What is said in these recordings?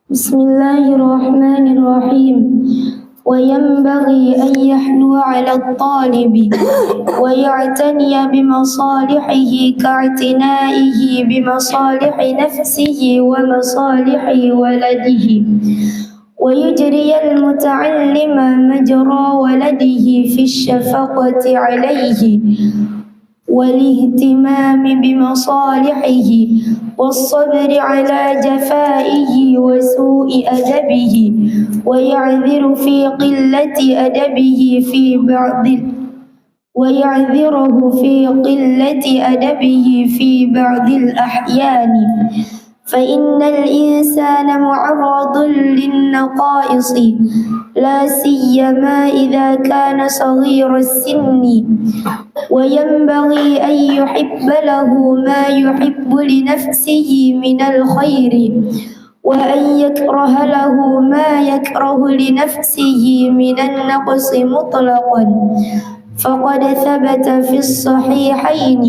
Bismillahirrahmanirrahim. وينبغي أن يحنو على الطالب ويعتني بمصالحه كاعتنائه بمصالح نفسه ومصالح ولده، ويجري المتعلم مجرى ولده في الشفقة عليه والاهتمام بمصالحه والصبر على جفائه وسوء أدبه، ويعذره في قلة أدبه في بعض الأحيان، فإن الإنسان معرض للنقائص لا سيما إذا كان صغير السن، وينبغي أن يحب له ما يحب لنفسه من الخير، وأن يكره له ما يكره لنفسه من النقص مطلقا. فقد ثبت في الصحيحين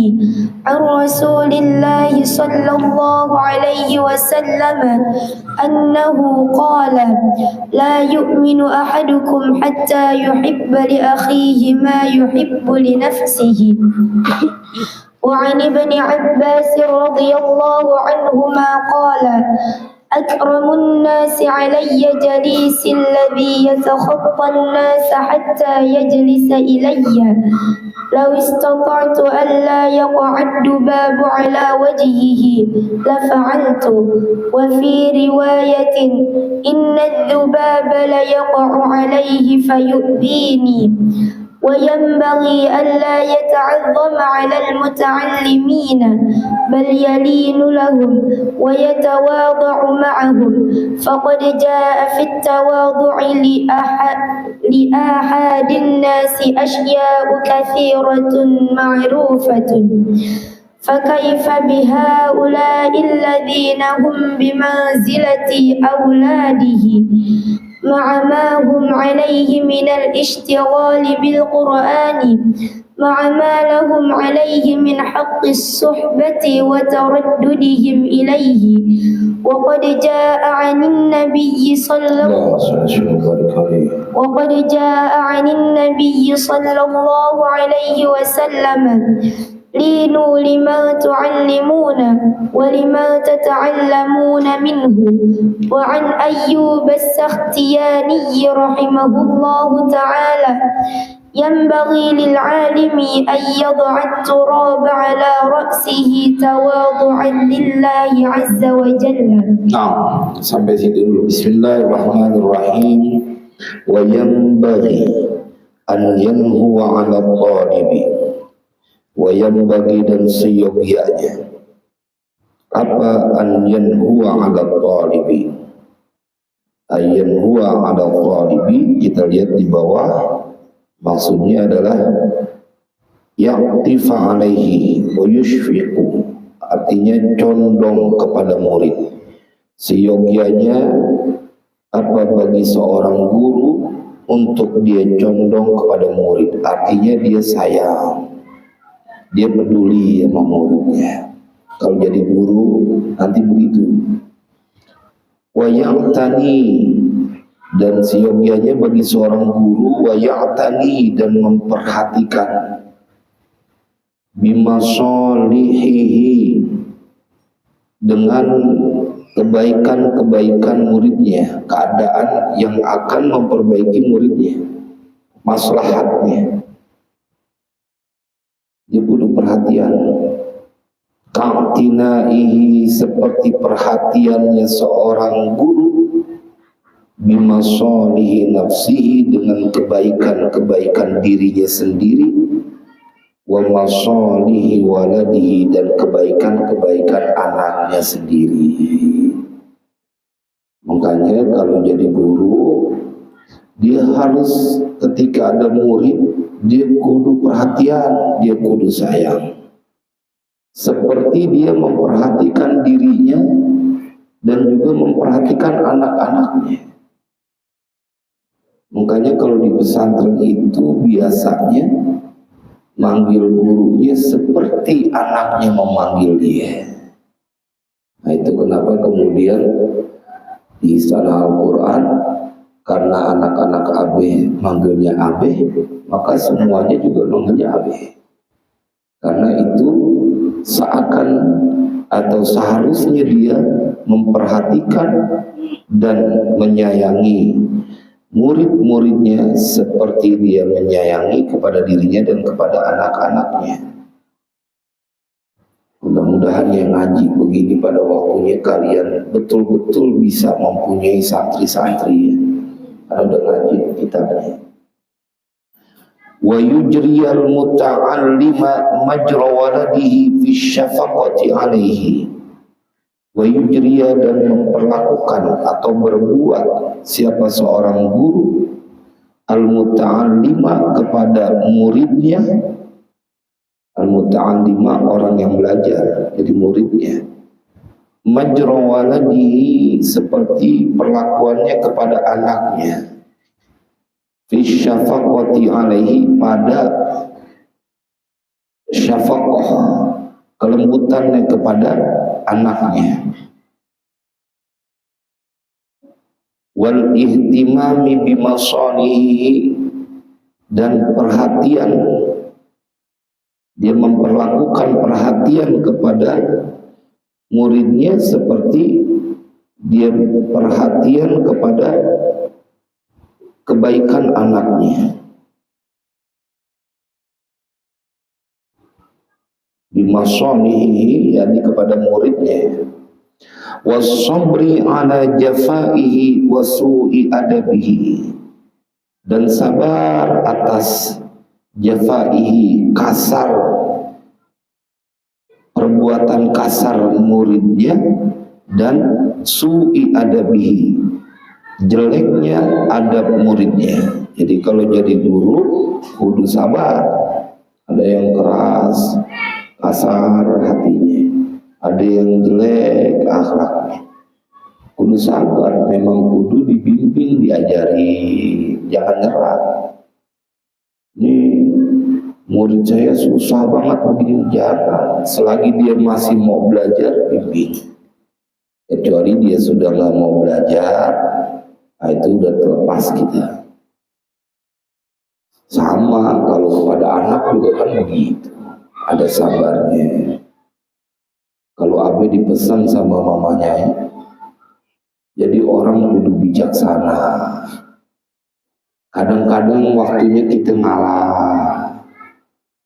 عن رسول الله صلى الله عليه وسلم أنه قال: لا يؤمن أحدكم حتى يحب لأخيه ما يحب لنفسه. وعن ابن عباس رضي الله عنهما قال: أكرم الناس علي جليس الذي يتخطى الناس حتى يجلس إلي، لو استطعت ألا يقع الذباب على وجهه لفعلت. وفي رواية: إن الذباب ليقع عليه فيؤذيني. وينبغي ألا يتعظم على المتعلمين بل يلين لهم ويتواضع معهم، فقد جاء في التواضع لآحاد الناس أشياء كثيرة معروفة، فكيف بهؤلاء الذين هم بمنزلة أولاده مع ما هم عليه من الاشتغال بالقرآن، مع ما لهم عليه من حق الصحبة وترددهم إليه. وقد جاء عن النبي صلى الله عليه وسلم: لينوا لما تعلمون ولما تتعلمون منه. وعن أيوب السختياني رحمه الله تعالى: ينبغي للعالم أن يضع التراب على رأسه تواضعا لله عز وجل. Nah, sampai situ dulu. Bismillahirrahmanirrahim. Wa yanbaghi an yanhuwa 'ala talibi. Wa yanbaghi, dan seyogyanya apa an yanhuwa 'ala talibi. An yanhuwa 'ala talibi, kita lihat di bawah. Maksudnya adalah ya'tifa alaihi wa yushfiqu, artinya condong kepada murid. Seyogyanya apa bagi seorang guru untuk dia condong kepada murid, artinya dia sayang, dia peduli sama muridnya. Kalau jadi guru nanti begitu. Wa ya'tani, dan seyogyanya bagi seorang guru, wa ya'tani, dan memperhatikan bimasolihihi, dengan kebaikan-kebaikan muridnya, keadaan yang akan memperbaiki muridnya, maslahatnya. Dia butuh perhatian. Ka'tinaihi, seperti perhatiannya seorang guru, bimasolihi nafsihi, dengan kebaikan-kebaikan dirinya sendiri, wa masolihi waladihi, dan kebaikan-kebaikan anaknya sendiri. Makanya kalau jadi guru, dia harus ketika ada murid, dia kudu perhatian, dia kudu sayang, seperti dia memperhatikan dirinya dan juga memperhatikan anak-anaknya. Makanya kalau di pesantren itu biasanya manggil gurunya seperti anaknya memanggil dia. Nah itu kenapa kemudian di istana Al-Quran, karena anak-anak AB manggilnya AB, maka semuanya juga manggilnya AB. Karena itu seakan atau seharusnya dia memperhatikan dan menyayangi murid-muridnya seperti dia menyayangi kepada dirinya dan kepada anak-anaknya. Mudah-mudahan yang ngaji begini pada waktunya kalian betul-betul bisa mempunyai santri-santri ya. Karena udah ngaji kitabnya. Wa yujriyal muta'allima majra waladihi fi syafaqati alaihi. Wa yujriya, dan memperlakukan atau berbuat siapa seorang guru al-muta'allima kepada muridnya. Al-muta'allima orang yang belajar, jadi muridnya. Majra waladihi, seperti perlakuannya kepada anaknya. Fi syafaqati alaihi, pada syafaqah, kelembutannya kepada anaknya. Wal ihtimami bimasanihi, dan perhatian, dia memperlakukan perhatian kepada muridnya seperti dia perhatian kepada kebaikan anaknya. Bimasanihi, yakni kepada muridnya. Wasabri ala jafaihi wasu'i adabihi, dan sabar atas jafaihi, kasar, perbuatan kasar muridnya, dan su'i adabihi, jeleknya adab muridnya. Jadi kalau jadi guru kudu sabar. Ada yang keras, kasar hatinya, ada yang jelek akhlaknya. Kudu sabar, memang kudu dibimbing, diajari, jangan nyerah. Ini murid saya susah banget begini, jangan. Selagi dia masih mau belajar, bimbing. Kecuali dia sudah nggak mau belajar, nah itu udah terlepas kita. Sama kalau kepada anak juga kan begitu, ada sabarnya. Kalau Abe dipesan sama mamanya, jadi orang kudu bijaksana. Kadang-kadang waktunya kita ngalah,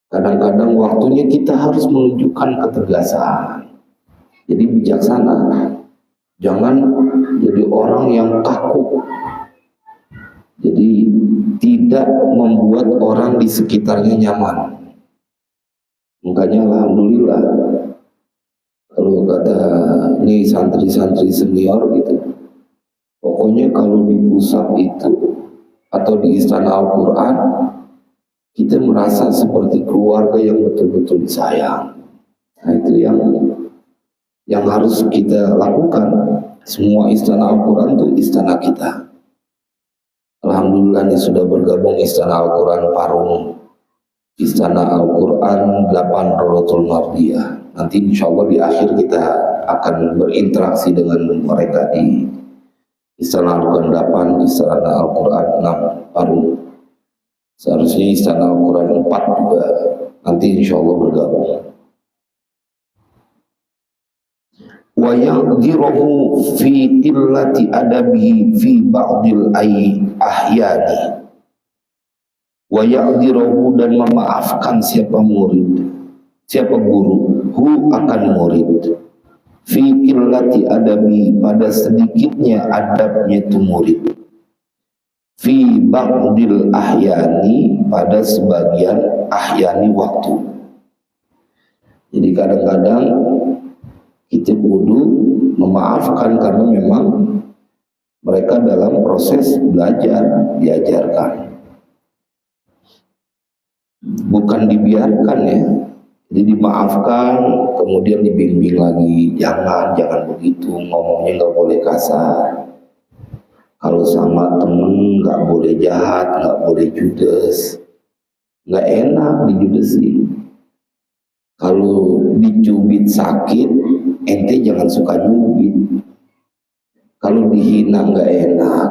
kadang-kadang waktunya kita harus menunjukkan ketegasan. Jadi bijaksana, jangan jadi orang yang kaku. Jadi tidak membuat orang di sekitarnya nyaman. Makanya alhamdulillah, kalau kata ini santri-santri senior gitu, pokoknya kalau di pusat itu atau di istana Al-Quran, kita merasa seperti keluarga yang betul-betul disayang. Nah itu yang harus kita lakukan. Semua istana Al-Quran itu istana kita. Alhamdulillah ini sudah bergabung istana Al-Quran Parung, istana Al-Quran 8 Rodotul Mardiyah. Nanti insya Allah di akhir kita akan berinteraksi dengan mereka di istana Al-Quran 8, istana Al-Quran 6 Parung. Seharusnya istana Al-Quran 4 juga nanti insya Allah bergabung. Wa yaqdiruhu fi qillati adabihi fi ba'dil ahyani. Wa yaqdiruhu, dan memaafkan siapa murid, siapa guru, hu akan murid, fi qillati adabi, pada sedikitnya adabnya itu murid, fi ba'dil ahyani, pada sebagian ahyani waktu. Jadi kadang-kadang kita kudu memaafkan karena memang mereka dalam proses belajar, diajarkan, bukan dibiarkan ya. Jadi dimaafkan, kemudian dibimbing lagi, jangan begitu, ngomongnya nggak boleh kasar. Kalau sama temen nggak boleh jahat, nggak boleh judes, nggak enak dijudesin. Kalau dicubit sakit, ente jangan suka nyubit. Kalau dihina nggak enak,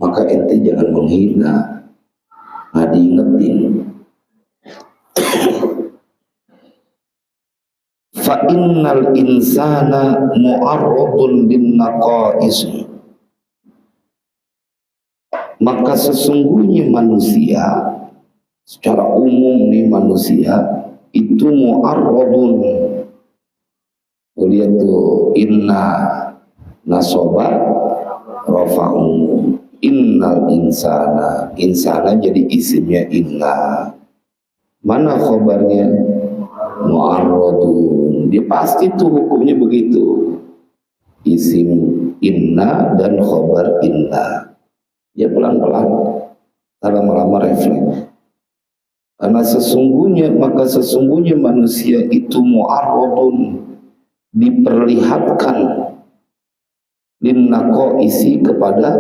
maka ente jangan menghina. Nah, diingetin. Fa innal insana mu'arradun lin naqais. Maka sesungguhnya manusia, secara umum nih manusia itu mu'arradun. Lihat tuh, inna nasoba rafa'u, innal insana, insana jadi isimnya inna. Mana khobarnya? Mu'arradun. Dia pasti tuh hukumnya begitu, isim inna dan khobar inna. Ya pelan-pelan, lama-lama refleks. Karena maka sesungguhnya manusia itu mu'arradun, diperlihatkan linnaqaisi kepada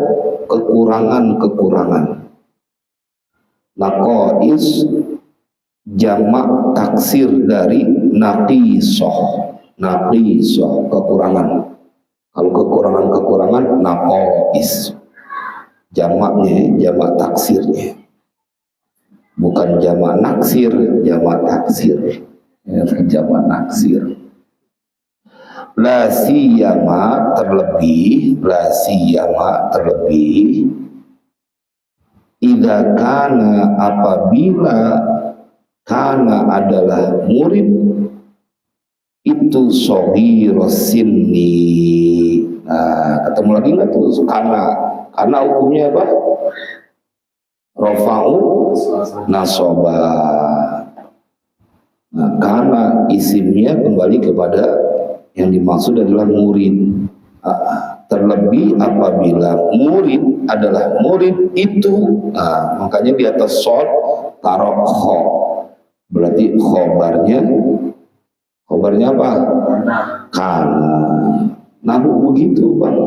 kekurangan-kekurangan. Naqais jamak taksir dari naqisoh, kekurangan. Kalau kekurangan-kekurangan naqais, jamaknya, jamak taksirnya, bukan jamak naksir, jamak taksir, jamak naksir. La siyama terlebih, idza kana apabila kana adalah murid itu shaghiras sinni. Nah, ketemu lagi nggak tuh karena hukumnya apa? Rafa'u nasoba. Nah, karena isimnya kembali kepada yang dimaksud adalah murid. Terlebih apabila murid adalah murid itu, makanya di atas shod taruh kho, berarti khobarnya apa? Karena. Nah begitu bang,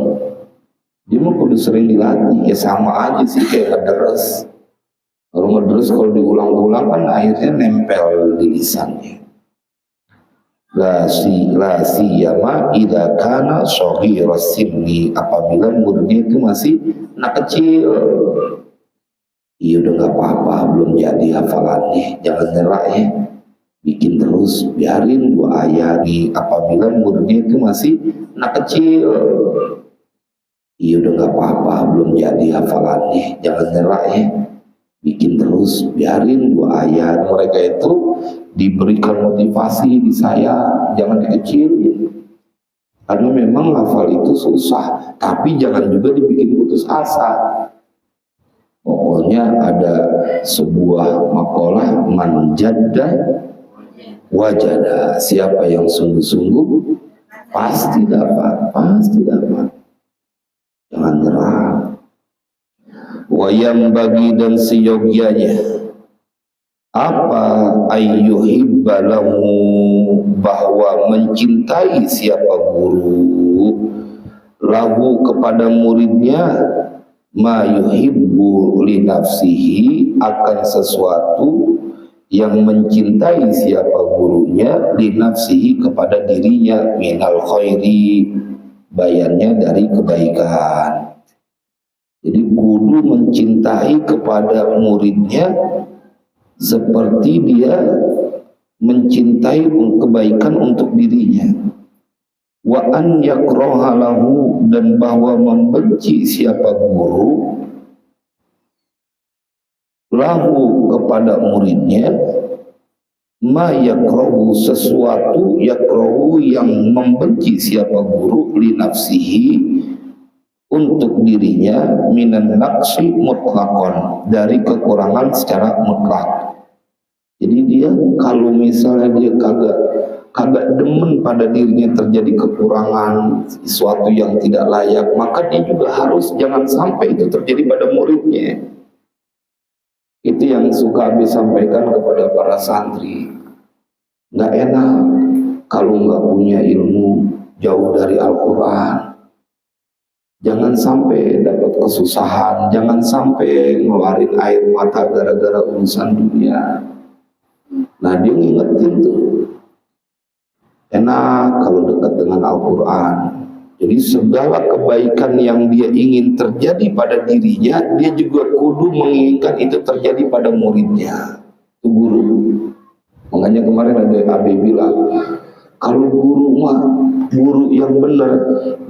dia mau kudu sering dilatih, ya sama aja sih kayak ngederes. Kalau ngederes kalau diulang-ulang kan akhirnya nempel di lisannya. La siyama idza kana shaghiras sinni, apabila muridnya itu masih anak kecil. Iya udah gak apa-apa, belum jadi hafalannya, jangan nyerah ya, bikin terus, biarin 2 ayat nih. Apabila muridnya itu masih anak kecil, iya udah gak apa-apa, belum jadi hafalannya, jangan nyerah ya, bikin terus, biarin 2 ayat. Mereka itu diberikan motivasi di saya, jangan dikecilin, karena memang hafal itu susah, tapi jangan juga dibikin putus asa. Pokoknya ada sebuah makalah, man jadda wajada, siapa yang sungguh-sungguh pasti dapat, jangan nyerah. Wayam bagi dan seyogyanya apa ayyuhibba lahu, bahwa mencintai siapa guru lahu kepada muridnya, ma yuhibbu li nafsihi, akan sesuatu yang mencintai siapa gurunya, li nafsihi kepada dirinya, minal khairi, bayannya dari kebaikan. Jadi guru mencintai kepada muridnya seperti dia mencintai kebaikan untuk dirinya. Wa an yakraha lahu, dan bahwa membenci siapa guru lahu kepada muridnya, ma yakrahu, sesuatu yakrahu yang membenci siapa guru, li nafsihi untuk dirinya, minan naqsi mutlaqan, dari kekurangan secara mutlak. Jadi dia kalau misalnya dia kagak demen pada dirinya terjadi kekurangan, sesuatu yang tidak layak, maka dia juga harus jangan sampai itu terjadi pada muridnya. Itu yang suka Habib sampaikan kepada para santri. Nggak enak kalau nggak punya ilmu, jauh dari Al-Quran. Jangan sampai dapat kesusahan, jangan sampai ngeluarin air mata gara-gara urusan dunia. Nah dia ngingetin tuh, enak kalau dekat dengan Al-Quran. Jadi segala kebaikan yang dia ingin terjadi pada dirinya, dia juga kudu menginginkan itu terjadi pada muridnya, itu guru. Makanya kemarin ada Abe bilang, kalau guru yang benar,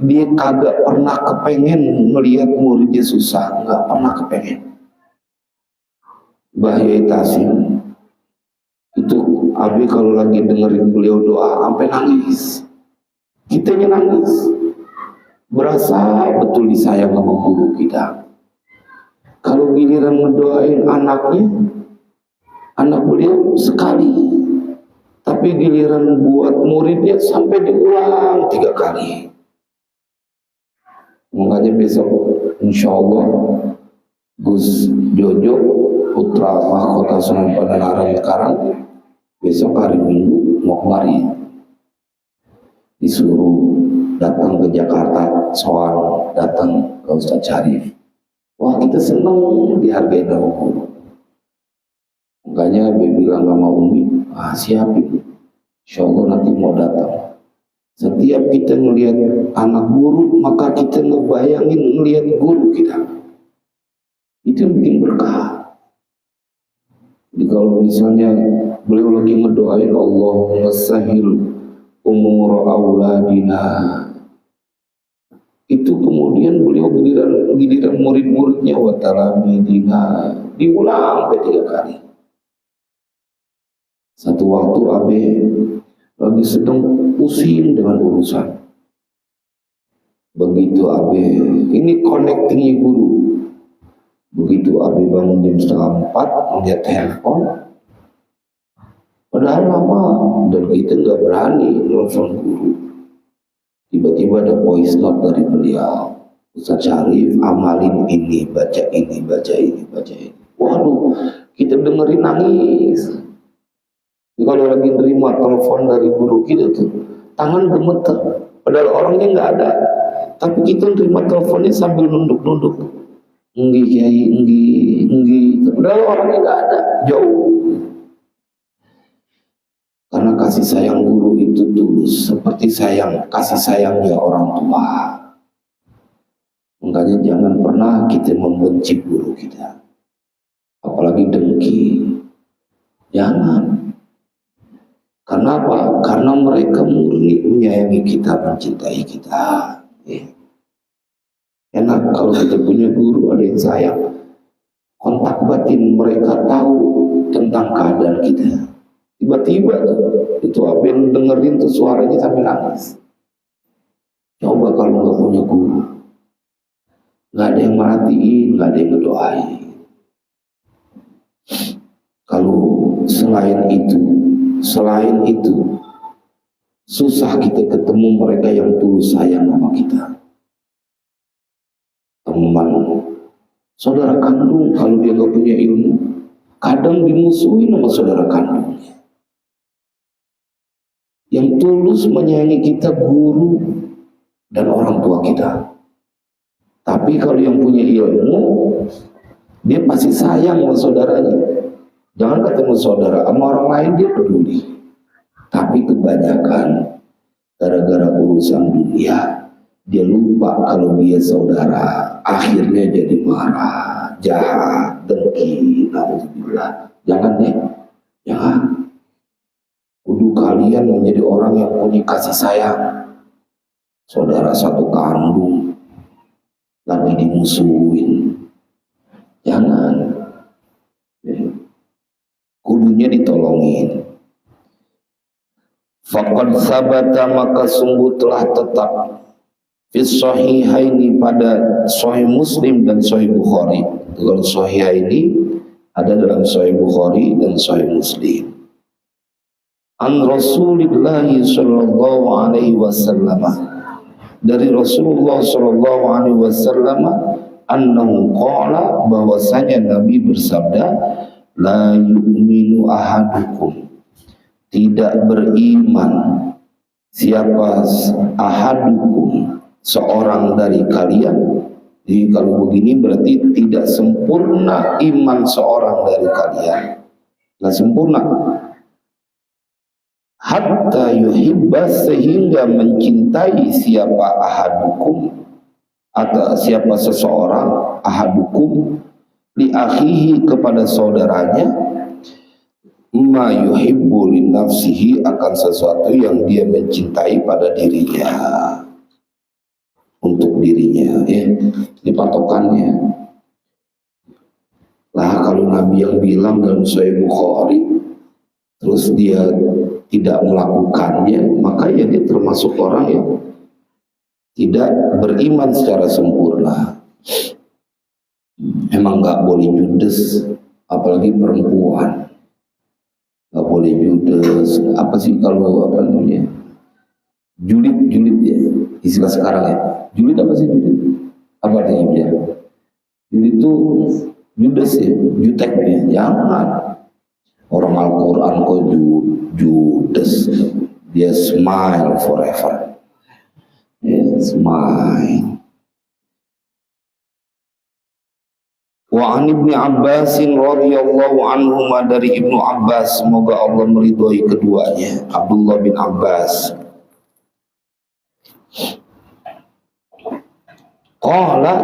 dia kagak pernah kepengen melihat muridnya susah, nggak pernah kepengen. Bahaya Tasim itu Abi kalau lagi dengerin beliau doa sampai nangis, kitanya nangis, berasa betul disayang sama guru kita. Kalau giliran mendoain anaknya, anak beliau sekali, tapi giliran buat muridnya sampai diulang 3 kali. Makanya besok insya Allah Gus Jojo putra mahkota Sunan Padanaran sekarang besok hari Minggu mau kemari, disuruh datang ke Jakarta, soal datang ke Ustadz Syarif. Wah, kita senang dihargai sama guru. Makanya dia bilang sama Umi, siapin, insya Allah nanti mau datang. Setiap kita ngelihat anak guru, maka kita ngebayangin ngelihat guru kita. Itu yang bikin berkah. Jadi kalau misalnya beliau lagi ngedoain Allahumma sahil umur auladina, itu kemudian beliau giliran murid-muridnya wa talamidina diulang sampai 3 kali. Satu waktu Abe lagi sedang pusing dengan urusan. Begitu Abe, ini connectingnya guru. Begitu Abi bangun jam 3:30 melihat handphone, padahal lama dan kita nggak berani nelfon guru. Tiba-tiba ada voice note dari beliau, Ustadz Syarif amalin ini, baca ini, baca ini, baca ini. Waduh, kita dengerin nangis. Kalau lagi nerima telepon dari guru kita tuh tangan gemeter, padahal orangnya nggak ada, tapi kita nerima teleponnya sambil nunduk-nunduk. Enggi Kiai, enggi. Padahal orangnya nggak ada, jauh. Karena kasih sayang guru itu tulus, seperti kasih sayangnya orang tua. Makanya jangan pernah kita membenci guru kita, apalagi dengki. Jangan. Karena apa? Karena mereka murni menyayangi kita, mencintai kita. Enak kalau kita punya guru, ada yang sayang, kontak batin mereka tahu tentang keadaan kita. Tiba-tiba tuh itu apa yang dengerin tuh suaranya sampai nangis. Coba kalau nggak punya guru, nggak ada yang merhatiin, nggak ada yang ngedoain. Kalau selain itu susah kita ketemu mereka yang tulus sayang sama kita. Teman, saudara kandung kalau dia nggak punya ilmu, kadang dimusuhin sama saudara kandungnya. Yang tulus menyayangi kita guru dan orang tua kita. Tapi kalau yang punya ilmu, dia pasti sayang sama saudaranya. Jangan ketemu saudara sama orang lain dia peduli. Tapi kebanyakan gara-gara urusan dunia, dia lupa kalau dia saudara, akhirnya jadi marah, jahat, dengki, alhamdulillah. Jangan deh, jangan. Kudu kalian menjadi orang yang punya kasih sayang. Saudara satu kandung lagi dimusuhin, jangan. Kudunya ditolongin. Faqad sabata, maka sungguh telah tetap fis sahihaini, pada Sahih Muslim dan Sahih Bukhari. Kalau sahihaini ada dalam Sahih Bukhari dan Sahih Muslim. An Rasulillah sallallahu alaihi wasallam, dari Rasulullah sallallahu alaihi wasallam, annahu qala, bahwasanya Nabi bersabda, la yu'minu ahadukum, tidak beriman siapa ahadukum, seorang dari kalian. Jadi kalau begini berarti tidak sempurna iman seorang dari kalian, nggak sempurna. hatta yuhibba, sehingga mencintai siapa ahadukum atau siapa seseorang, ahadukum li akhihi, kepada saudaranya, ma yuhibbu li nafsihi, akan sesuatu yang dia mencintai pada dirinya, untuk dirinya, ya, ini patokannya. Lah kalau Nabi yang bilang dalam Sahih Bukhari terus dia tidak melakukannya, maka ya dia termasuk orang yang tidak beriman secara sempurna. Emang nggak boleh judes, apalagi perempuan. Nggak boleh judes. Apa sih kalau apa namanya? Julid ya, istilah sekarang ya. Julid apa sih julid? Apa artinya ya? Julid itu judes ya, jutek ya. Jangan. Orang Al-Quran kok judes, dia smile forever. Smile. Wa an Ibnu Abbas radhiyallahu anhu, dari Ibnu Abbas, semoga Allah meridhoi keduanya, Abdullah bin Abbas. Qala,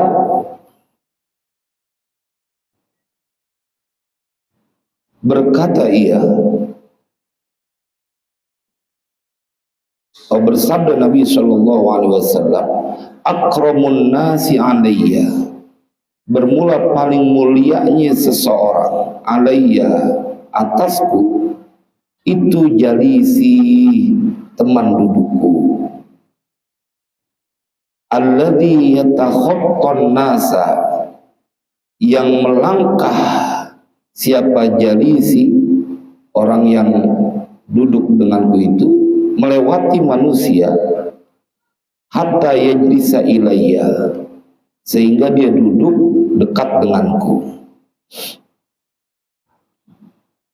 berkata ia, bersabda Nabi sallallahu alaihi wasallam, akramun nasi alayya, bermula paling mulianya seseorang, alayya, atasku, itu jalisi, teman dudukku, alladzi yatakhaqqan nasa, yang melangkah, siapa jalisi, orang yang duduk denganku itu, melewati manusia, hatta yajlisa ilayya, sehingga dia duduk dekat denganku.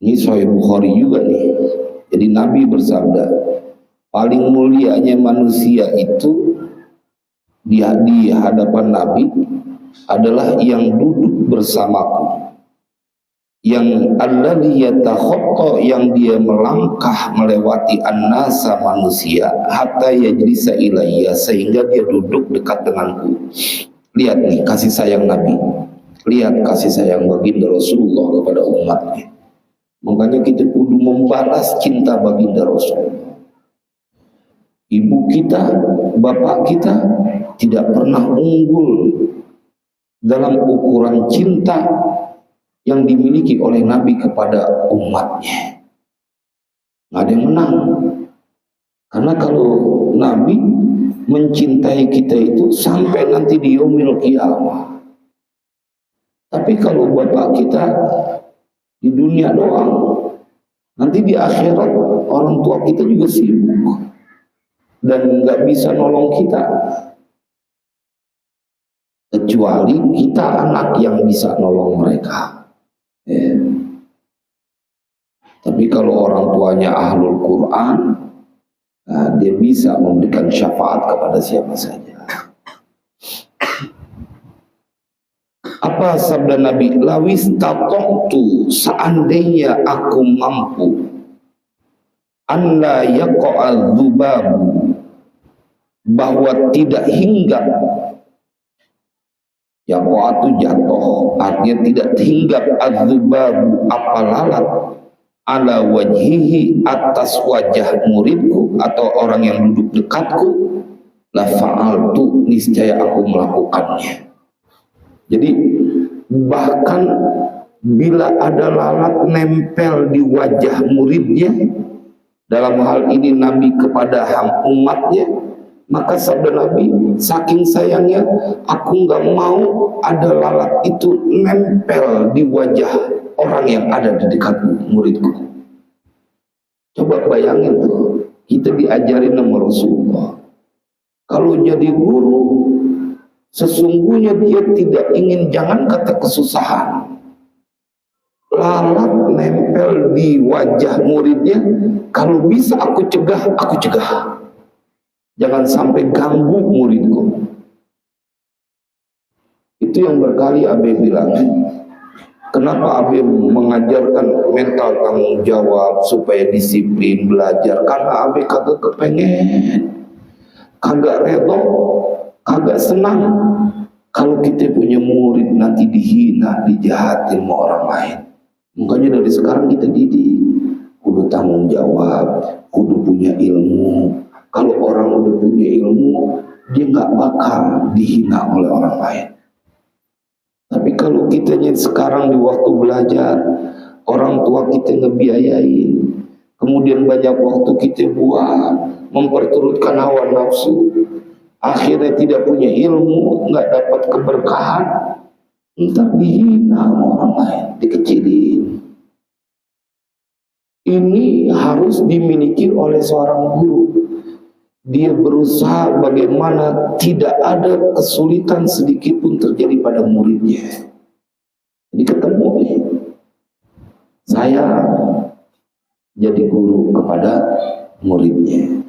Ini Sahih Bukhari juga nih. Jadi Nabi bersabda, paling mulianya manusia itu di hadapan Nabi adalah yang duduk bersamaku, yang alladzi yatakhatta, yang dia melangkah melewati annasa, manusia, hatta yajlisa ilayya, sehingga dia duduk dekat denganku. Lihat nih kasih sayang Nabi, lihat kasih sayang baginda Rasulullah kepada umatnya. Makanya kita kudu membalas cinta baginda Rasulullah. Ibu kita, bapak kita tidak pernah unggul dalam ukuran cinta yang dimiliki oleh Nabi kepada umatnya. Nggak ada yang menang. Karena kalau Nabi mencintai kita itu sampai nanti di yaumil qiyamah. Tapi kalau bapak kita di dunia doang, nanti di akhirat orang tua kita juga sibuk dan nggak bisa nolong kita, kecuali kita anak yang bisa nolong mereka. Ya. Tapi kalau orang tuanya ahlul Quran, nah, dia bisa memberikan syafaat kepada siapa saja. Apa sabda Nabi? Lawis tatoktu, seandainya aku mampu, an la yaqa'al dzubabu, bahwa tidak hinggap. Yaqa'atu jatuh, artinya tidak hinggap, az-dzubabu, apa lalat, ala wajhihi, atas wajah muridku atau orang yang duduk dekatku, la fa'altu, niscaya aku melakukannya. Jadi bahkan bila ada lalat nempel di wajah muridnya, dalam hal ini Nabi kepada umatnya, maka sabda Nabi, saking sayangnya aku nggak mau ada lalat itu nempel di wajah orang yang ada di dekatku, muridku. Coba bayangin tuh, kita diajarin sama Rasulullah, kalau jadi guru sesungguhnya dia tidak ingin, jangan kata kesusahan, lalat nempel di wajah muridnya, kalau bisa aku cegah, aku cegah. Jangan sampai ganggu muridku. Itu yang berkali Abe bilang, Kenapa Abi mengajarkan mental tanggung jawab supaya disiplin belajar? Karena Abi kagak kepengen, kagak redo, kagak senang kalau kita punya murid nanti dihina, dijahatin sama orang lain. Makanya dari sekarang kita didik, kudu tanggung jawab, kudu punya ilmu. Kalau orang udah punya ilmu, dia nggak bakal dihina oleh orang lain. Tapi kalau kita sekarang di waktu belajar, orang tua kita ngebiayain, kemudian banyak waktu kita buat memperturutkan hawa nafsu, akhirnya tidak punya ilmu, nggak dapat keberkahan, entar dihina orang lain, dikecilin. Ini harus dimiliki oleh seorang guru. Dia berusaha bagaimana tidak ada kesulitan sedikit pun terjadi pada muridnya. Jadi ketemu nih, saya jadi guru kepada muridnya.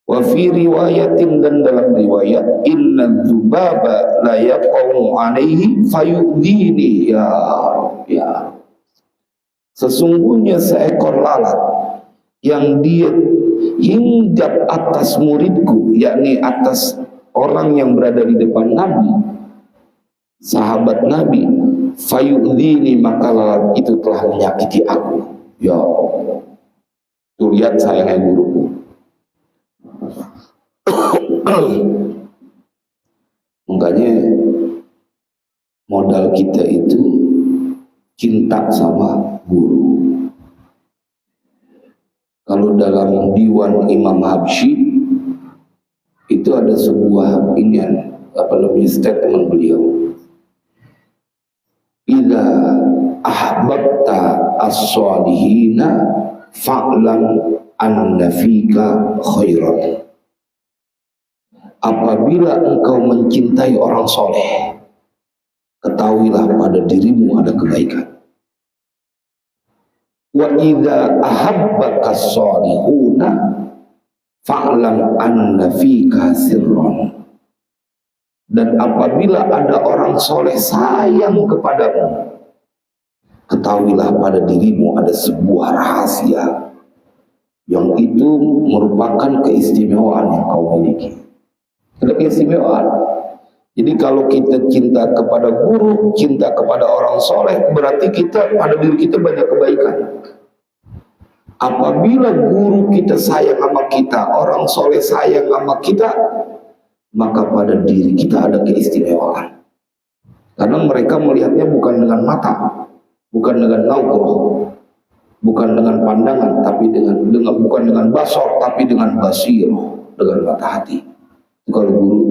Wa fi riwayatin, dan dalam riwayat, inna dzubaba la yaqau alaihi fayudhini ya ya. Sesungguhnya seekor lalat yang dia hinggap atas muridku, yakni atas orang yang berada di depan Nabi, sahabat Nabi, fayudhini, maka lalat itu telah menyakiti aku. Ya Allah, tuh lihat sayangnya guruku. Makanya modal kita itu cinta sama guru. Kalau dalam diwan Imam Habsyi itu ada sebuah statement beliau. Idza ahbabta as-salihina fa'lam anna fika khairan. Apabila engkau mencintai orang soleh, ketahuilah pada dirimu ada kebaikan. Wa idza ahabbaka as-salihuna fa'lam anna fika sirran. Dan apabila ada orang soleh sayang kepadamu, ketahuilah pada dirimu ada sebuah rahasia yang itu merupakan keistimewaan yang kau miliki. Ada keistimewaan. Jadi kalau kita cinta kepada guru, cinta kepada orang soleh, berarti kita pada diri kita banyak kebaikan. Apabila guru kita sayang sama kita, orang soleh sayang sama kita, maka pada diri kita ada keistimewaan. Karena mereka melihatnya bukan dengan mata, bukan dengan nauqroh, bukan dengan pandangan, tapi bukan dengan basor, tapi dengan basiroh, dengan mata hati. Kalau guru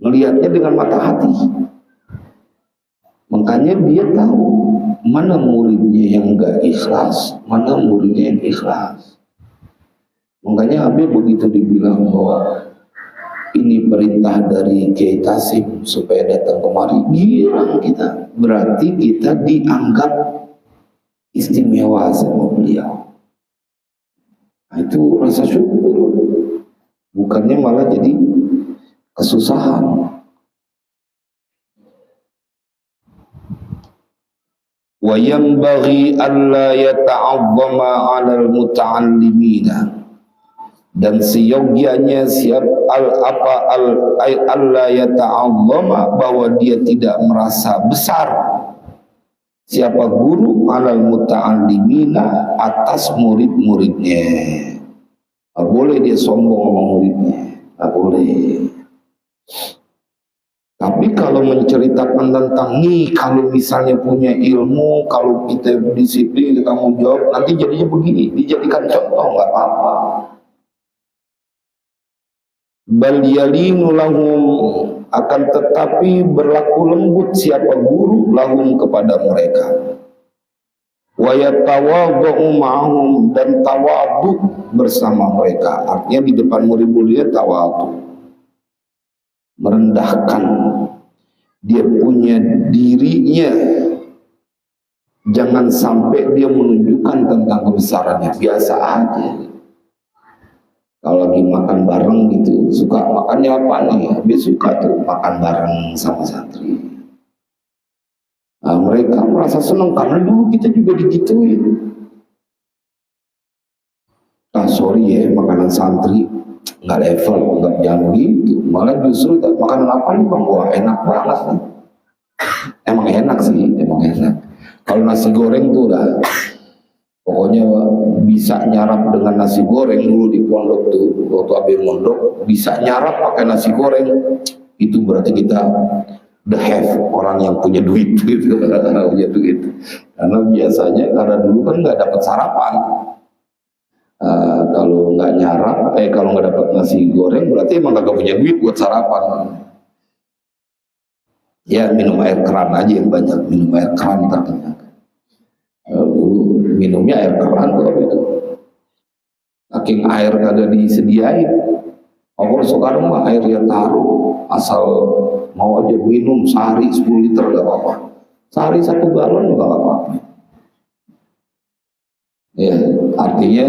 melihatnya dengan mata hati, makanya dia tahu mana muridnya yang enggak ikhlas, mana muridnya yang ikhlas. Makanya Habib begitu dibilang bahwa ini perintah dari Kiai Tasim supaya datang kemari, girang kita, berarti kita dianggap istimewa sama beliau. Nah, itu rasa syukur, bukannya malah jadi kesusahan. Wa yanbaghi alla yata'azzama 'alal muta'allimina, dan seyogianya alla yata'azzama, bahwa dia tidak merasa besar siapa guru 'alal muta'allimina, atas murid-muridnya. Gak boleh dia sombong sama muridnya, gak boleh. Tapi kalau menceritakan tentang kalau misalnya punya ilmu, kalau kita disiplin, kita tanggung jawab, nanti jadinya begini, dijadikan contoh, nggak apa-apa. Bal yalinu lahum, akan tetapi berlaku lembut siapa guru lahum kepada mereka. Wa yatawadhu ma'hum, dan tawadhu bersama mereka. Artinya di depan murid-muridnya tawadhu, merendahkan, dia punya dirinya, jangan sampai dia menunjukkan tentang kebesarannya, biasa aja. Kalau lagi makan bareng gitu, suka makannya apa nih? Dia suka tuh makan bareng sama santri. Nah, mereka merasa senang karena dulu kita juga digituin. Ah sorry ya, makanan santri nggak level, nggak jangan gitu. Malah justru makanan apa nih bang? Wah enak banget nih. Emang enak sih, emang enak. Kalau nasi goreng tuh udah, pokoknya bisa nyarap dengan nasi goreng. Dulu di pondok tuh, waktu Abi mondok, bisa nyarap pakai nasi goreng. Itu berarti kita the have, orang yang punya duit gitu. Punya duit. Karena biasanya, karena dulu kan nggak dapat sarapan. Kalau nggak nyarap, kalau nggak dapat nasi goreng, berarti emang nggak punya duit buat sarapan. Ya minum air keran aja yang banyak, minum air keran terkenal. Dulu minumnya air keran tuh itu. Saking air kagak disediain. Kalau sekarang mah air ya taruh, asal mau aja minum sehari 10 liter gak apa-apa. Sehari 1 galon juga gak apa-apa. Ya, artinya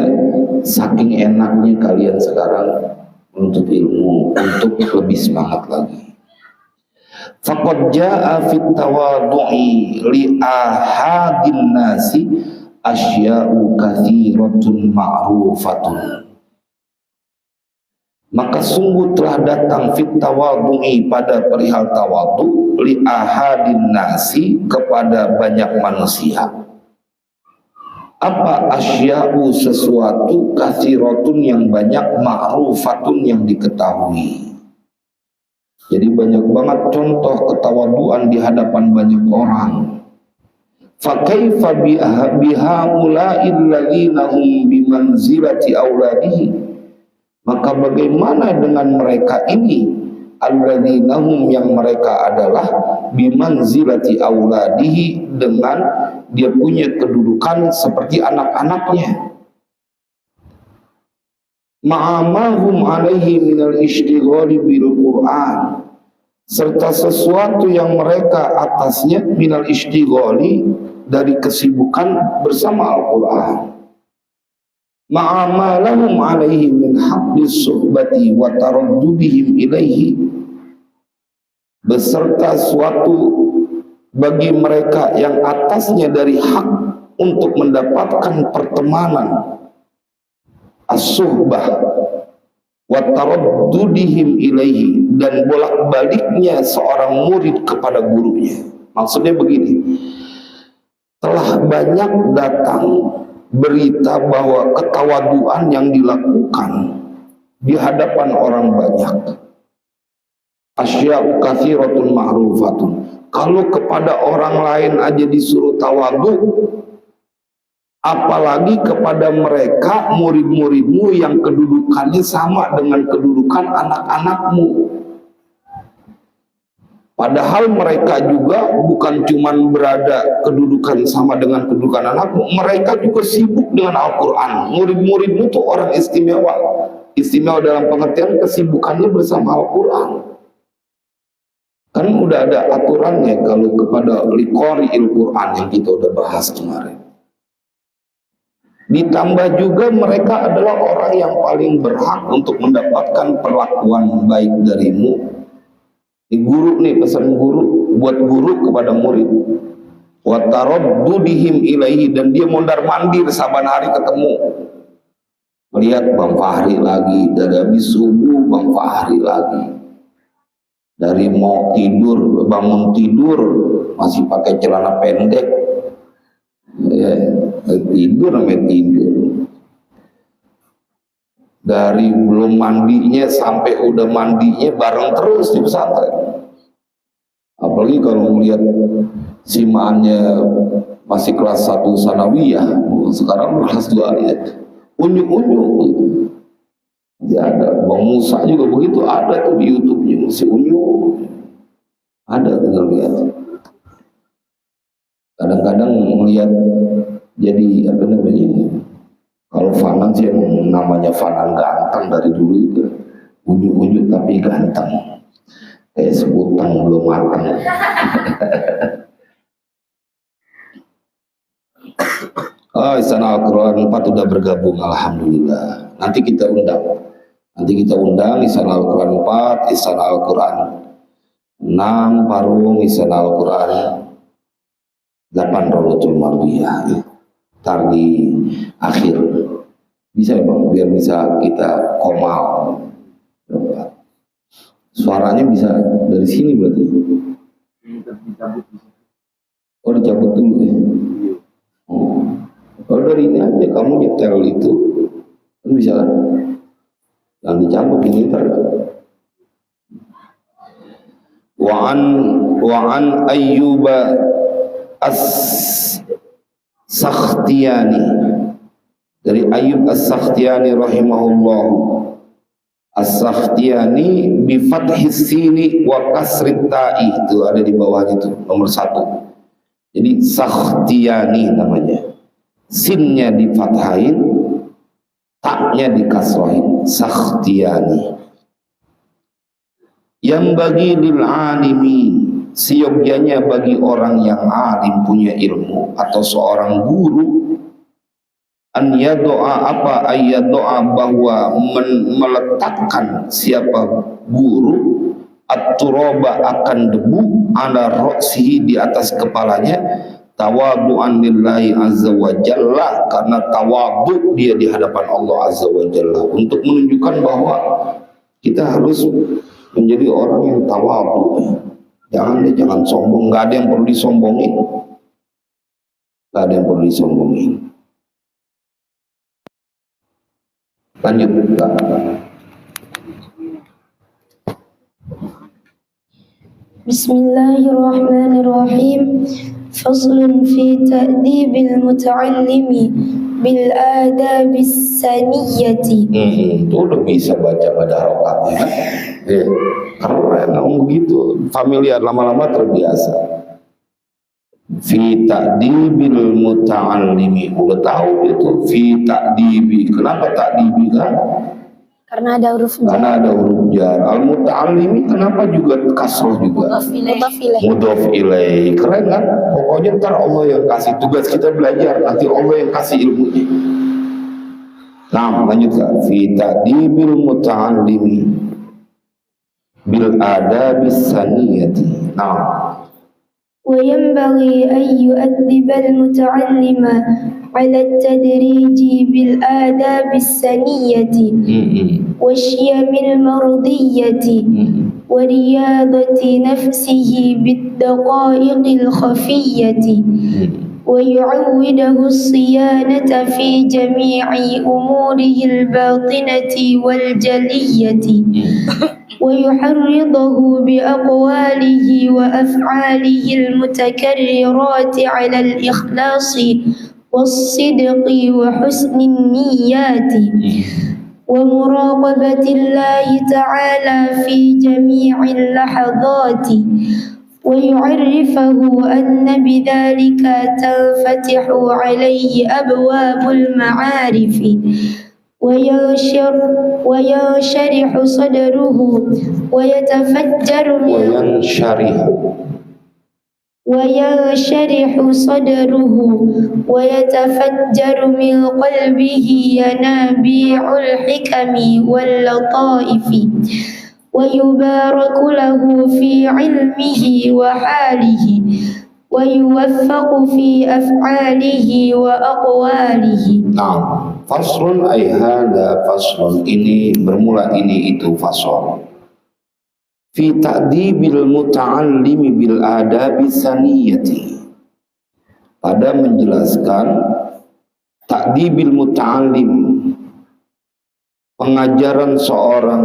saking enaknya kalian sekarang menuntut ilmu untuk lebih semangat lagi. Faqad jaa fit tawadhu'i li ahadin nasi asya'u katsiratun ma'rufatun. Maka sungguh telah datang fit tawadhu'i pada perihal tawadhu li ahadin nasi kepada banyak manusia. Apa asya'u sesuatu katsiratun yang banyak ma'rufatun yang diketahui. Jadi banyak banget contoh ketawaduan di hadapan banyak orang. Fakaifa bihaula'il ladzina hum bimanzilati auladihi. Maka bagaimana dengan mereka ini, alladzina hum yang mereka adalah bimanzilati auladihi, dengan dia punya kedudukan seperti anak-anaknya. Ma'amahum alaihi minal ishtighali bil Qur'an, serta sesuatu yang mereka atasnya minal ishtighali, dari kesibukan bersama Al-Quran. Ma'amalahum alaihi min haqqis suhbati wa taraddudihim ilaihi, beserta suatu bagi mereka yang atasnya dari hak untuk mendapatkan pertemanan, as-suhbah wa taraddudihim ilaihi, dan bolak-baliknya seorang murid kepada gurunya. Maksudnya begini, telah banyak datang berita bahwa ketawaduan yang dilakukan di hadapan orang banyak, asya'u katsiratun ma'rufatun, kalau kepada orang lain aja disuruh tawadu, apalagi kepada mereka murid-muridmu yang kedudukannya sama dengan kedudukan anak-anakmu. Padahal mereka juga bukan cuma berada kedudukan sama dengan kedudukan anakmu, mereka juga sibuk dengan Al-Quran. Murid-muridmu itu orang istimewa. Istimewa dalam pengertian kesibukannya bersama Al-Quran. Kan udah ada aturannya kalau kepada liqari Al-Quran yang kita udah bahas kemarin. Ditambah juga mereka adalah orang yang paling berhak untuk mendapatkan perlakuan baik darimu. Guru nih, pesan guru buat guru kepada murid. Wa taraddudihim ilaihi, dan dia mondar mandir saban hari ketemu. Melihat Bang Fahri lagi, dari habis subuh Bang Fahri lagi. Dari mau tidur, bangun tidur masih pakai celana pendek. Ya, tidur sampai tidur. Dari belum mandinya sampai udah mandinya bareng terus di pesantren. Apalagi kalau melihat simaannya masih kelas 1 sanawiyah, sekarang kelas 2 ya, unyu-unyu. Ya ada Bang Musa juga begitu, ada tuh di YouTube-nya masih unyu. Ada, tinggal lihat. Kadang-kadang melihat jadi apa namanya, kalau Fanan sih yang namanya Fanan ganteng dari dulu itu, unyu-unyu tapi ganteng, kayak sebutang belum matang. Istana Al-Quran 4 udah bergabung, alhamdulillah. Nanti kita undang Istana Al-Quran 4, Istana Al-Quran 6, Parung, Istana Al-Quran 8 Raudatul Mardiyah ya. Ntar di akhir bisa ya Bang, biar bisa kita komal. Suaranya bisa dari sini berarti. Oh dicabut dulu ya. Kalau dari ini aja kamu nyetel itu kan bisa kan? Yang dicabut ini ntar. Wa'an Ayyuba As-Sakhtiyani, dari Ayyub As-Sakhtiyani rahimahullah. As-Sakhtiyani bi fathis sini wa kasrit ta'i, itu ada di bawahnya itu nomor 1. Jadi Sakhtiyani namanya, sinnya di fathain, taknya di kasrahin, Sakhtiyani. Yang bagi lil alimi, seyogyanya bagi orang yang alim punya ilmu atau seorang guru, an yadoa apa ayat doa, bahwa meletakkan siapa guru at-turaba akan debu ala roksihi di atas kepalanya, tawadu'an lillahi azza wa jalla, karena tawadu dia di hadapan Allah azza wa jalla, untuk menunjukkan bahwa kita harus menjadi orang yang tawadu. Jangan sombong, nggak ada yang perlu disombongin, nggak ada yang perlu disombongin. Lanjut. Bismillahirrahmanirrahim. Faslun fi ta'dibil muta'allimi bil adabis saniyati. Itu udah bisa baca pada harokatnya kan? Keren, begitu familiar, lama-lama terbiasa. Fi ta'dibil muta'allimi, udah tahu itu fi ta'dibi. Kenapa ta'dibi kan? Karena ada huruf jar. Karena ada huruf jar. Al muta'allimi kenapa juga kasroh juga? Mudhof ilaih. Keren kan? Pokoknya ntar Allah yang kasih tugas kita belajar, nanti Allah yang kasih ilmunya. Nah, lanjutkan. Fi ta'dibil muta'allimi bil adabis saniyati. Nah, وينبغي أن يؤدب المتعلم على التدريج بالآداب السنية والشيم المرضية ورياضة نفسه بالدقائق الخفية، ويعوده الصيانة في جميع أموره الباطنة والجلية، ويحرضه بأقواله وأفعاله المتكررات على الإخلاص والصدق وحسن النيات ومراقبة الله تعالى في جميع اللحظات، ويعرفه أن بذلك تنفتح عليه أبواب المعارف وينشرح صدره ويتفجر من قلبه ينابيع الحكم واللطائف، ويبارك له في علمه وحاله، ويوفق في أفعاله وأقواله. nah, faslun ay hadza faslun, ini bermula ini itu fasal. Fi ta'dibil muta'allimi bil adabi saniyati, pada menjelaskan ta'dibil muta'allim, pengajaran seorang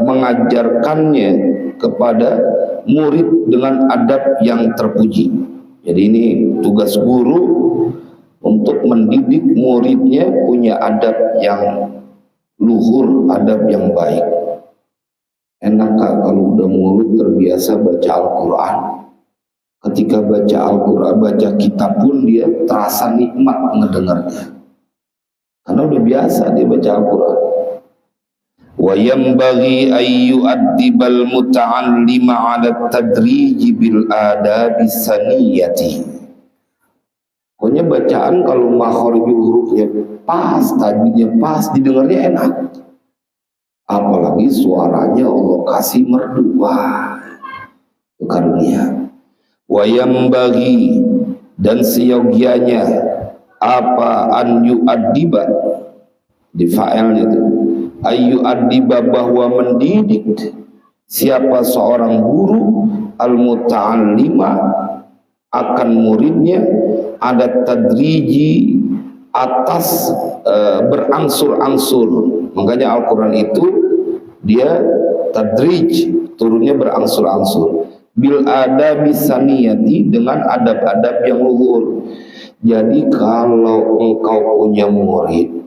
mengajarkannya kepada murid dengan adab yang terpuji. Jadi ini tugas guru untuk mendidik muridnya punya adab yang luhur, adab yang baik. Enak kalau udah murid terbiasa baca Al-Quran. Ketika baca Al-Quran, baca kitab pun dia terasa nikmat mendengarnya, karena udah biasa dia baca Al-Quran. Wa yanbaghi an yu'addibal muta'allima 'ala tadriji bil adabi saniyati. Pokoknya bacaan kalau makharijul hurufnya pas, tajwidnya pas, didengarnya enak. Apalagi suaranya Allah kasih merdu, wah, itu karunia. Wa yanbaghi, dan seyogianya apa an yu'addiba, di fa'ilnya itu ayu adiba, bahwa mendidik siapa seorang guru al-muta'allima akan muridnya, ada tadriji, atas berangsur-angsur. Makanya Al-Quran itu dia tadrij, turunnya berangsur-angsur, bil adabi saniyati, dengan adab-adab yang luhur. Jadi kalau engkau punya murid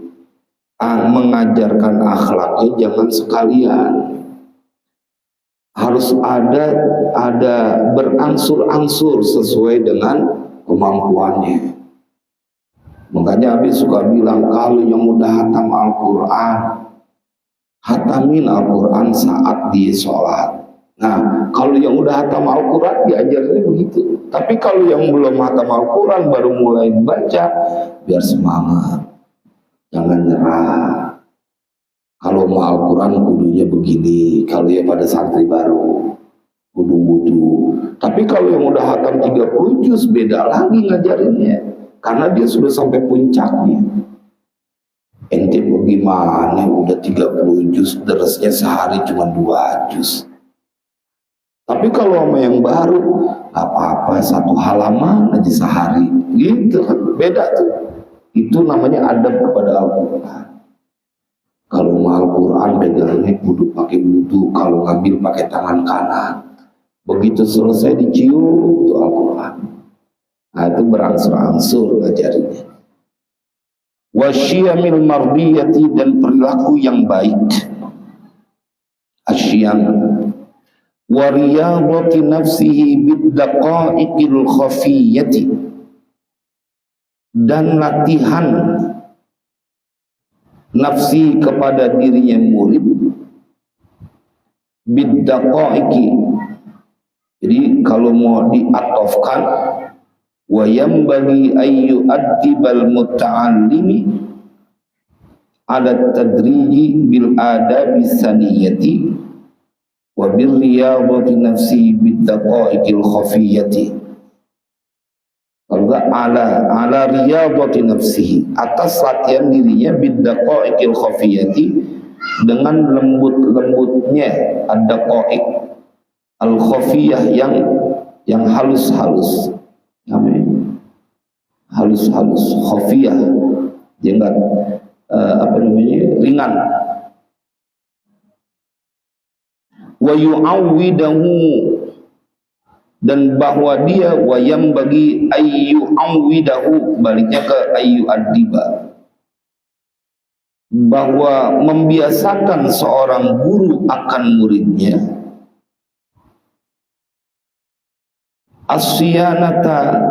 mengajarkan akhlaknya jangan sekalian, harus ada berangsur-angsur sesuai dengan kemampuannya. Makanya Abi suka bilang, kalau yang udah hatam Al-Quran, hatamin Al-Quran saat dia sholat. Nah, kalau yang udah hatam Al-Quran diajarnya begitu. Tapi kalau yang belum hatam Al-Quran baru mulai baca, biar semangat, jangan nyerah. Kalau mau Al-Quran kudunya begini, kalau ya pada santri baru kudu. Tapi kalau yang udah hatam 30 juz beda lagi ngajarinnya, karena dia sudah sampai puncaknya. Ente bagaimana udah 30 juz, derasnya sehari cuma 2 juz. Tapi kalau sama yang baru, apa-apa 1 halaman aja sehari, gitu kan, beda tuh. Itu namanya adab kepada Al-Quran. Kalau mau Al-Quran pegangnya kudu pakai wudu, kalau ngambil pakai tangan kanan. Begitu selesai dicium tuh Al-Quran. Nah itu berangsur-angsur ngajarinnya. Wasyiyamil mardiyati, dan perilaku yang baik. Asyiyam wa riyadati nafsihi biddaqaiqil khafiyati, dan latihan nafsi kepada dirinya murid biddaqaiqi. Jadi kalau mau diatofkan, wa yambagi ayyu addibal muta'allimi ada tadriji bil adabi saniyati wa bil riyadati nafsi biddaqaiqil khafiyati. Kalau enggak ala riyadati nafsihi, atas latihan dirinya biddaqaiqil khafiyati, dengan lembut-lembutnya ad-daqaiq al-khafiyah, yang halus-halus. Amin. Halus-halus, khafiyah, dia enggak ringan. Wa yu'awwidahu, dan bahwa dia wayam bagi ayyu awwidahu, baliknya ke ayyu adiba, bahwa membiasakan seorang guru akan muridnya asyianata,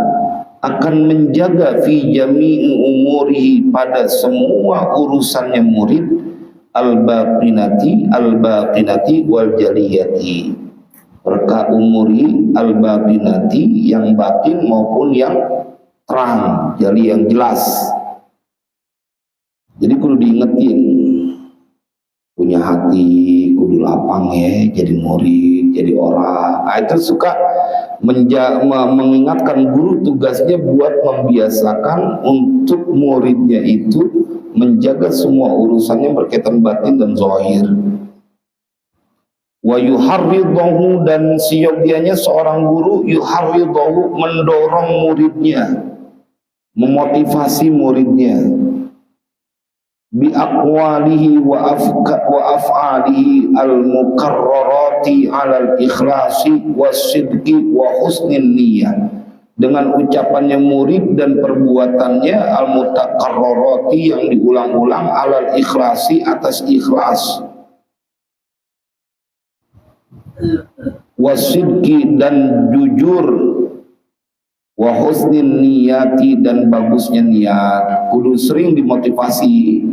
akan menjaga fi jami'i umurihi, pada semua urusannya murid, al-baqinati wal jaliyati, perka umuri al-baqinati, yang batin maupun yang terang, jadi yang jelas. Jadi kudu diingetin, punya hati kudu lapang ya, jadi murid, jadi orang. Nah, itu suka mengingatkan guru, tugasnya buat membiasakan untuk muridnya itu menjaga semua urusannya berkaitan batin dan zahir. Wa yuharridahu, dan siyogianya seorang guru yuharridahu, mendorong muridnya, memotivasi muridnya, bi aqwalihi wa af'alihi al-mukarrarati 'ala al-ikhlasi was-sidqi wa husnin niyyah, dengan ucapannya murid dan perbuatannya al-mutakarrarati, yang diulang-ulang, 'ala al-ikhlasi, atas ikhlas, was-sidqi, dan jujur, wa husnin niyati, dan bagusnya niat. Kudu sering dimotivasi,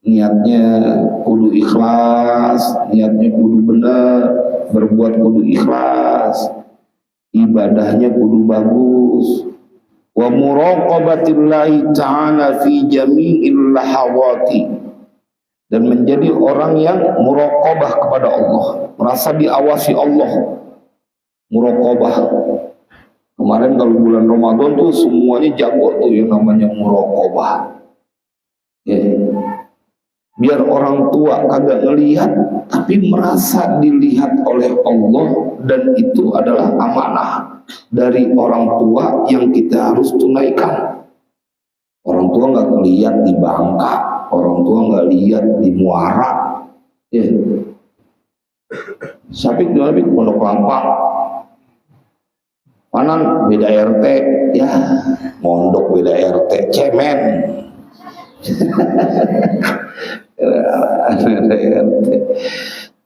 niatnya kudu ikhlas, niatnya kudu benar, berbuat kudu ikhlas, ibadahnya kudu bagus. Wa muraqabatillahi ta'ala fi jami'il lahawati, dan menjadi orang yang muraqabah kepada Allah, merasa diawasi Allah, muraqabah Kemarin kalau bulan Ramadan tuh semuanya jago tuh yang namanya muraqabah. Ya. Biar orang tua kagak ngelihat, tapi merasa dilihat oleh Allah, dan itu adalah amanah dari orang tua yang kita harus tunaikan. Orang tua nggak ngelihat di Bangka, orang tua nggak lihat di Muara. Ya. Syafik Pondok Kelapa. Panan beda RT, ya mondok beda RT, cemen. RT.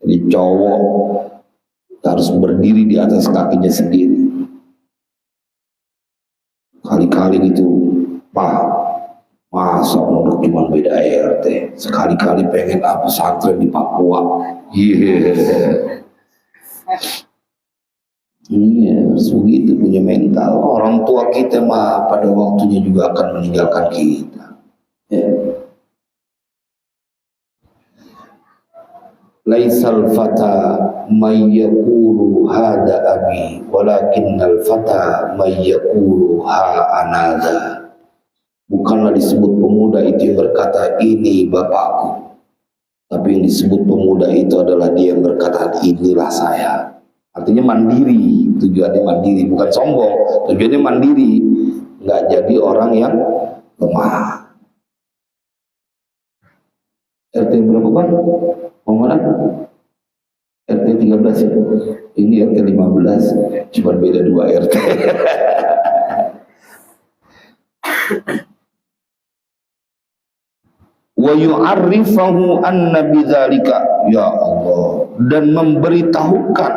Jadi cowok harus berdiri di atas kakinya sendiri. Kali-kali gitu, Pak, masa mondok cuma beda RT, sekali-kali pengen pesantren di Papua. Iya, harus begitu, punya mental. Orang tua kita mah pada waktunya juga akan meninggalkan kita. Ya. Laisal fata may yaqulu hada abi, walakinnal fata may yaqulu ha anada. Bukanlah disebut pemuda itu yang berkata ini bapakku, tapi yang disebut pemuda itu adalah dia yang berkata inilah saya. Artinya mandiri, tujuannya mandiri, bukan sombong, tujuannya mandiri, nggak jadi orang yang lemah. RT berapa Pak? Mau mana? RT 13 ya? Ini RT 15, cuma beda 2 RT. Wa yu'arrifahu anna bidzalika, ya Allah, dan memberitahukan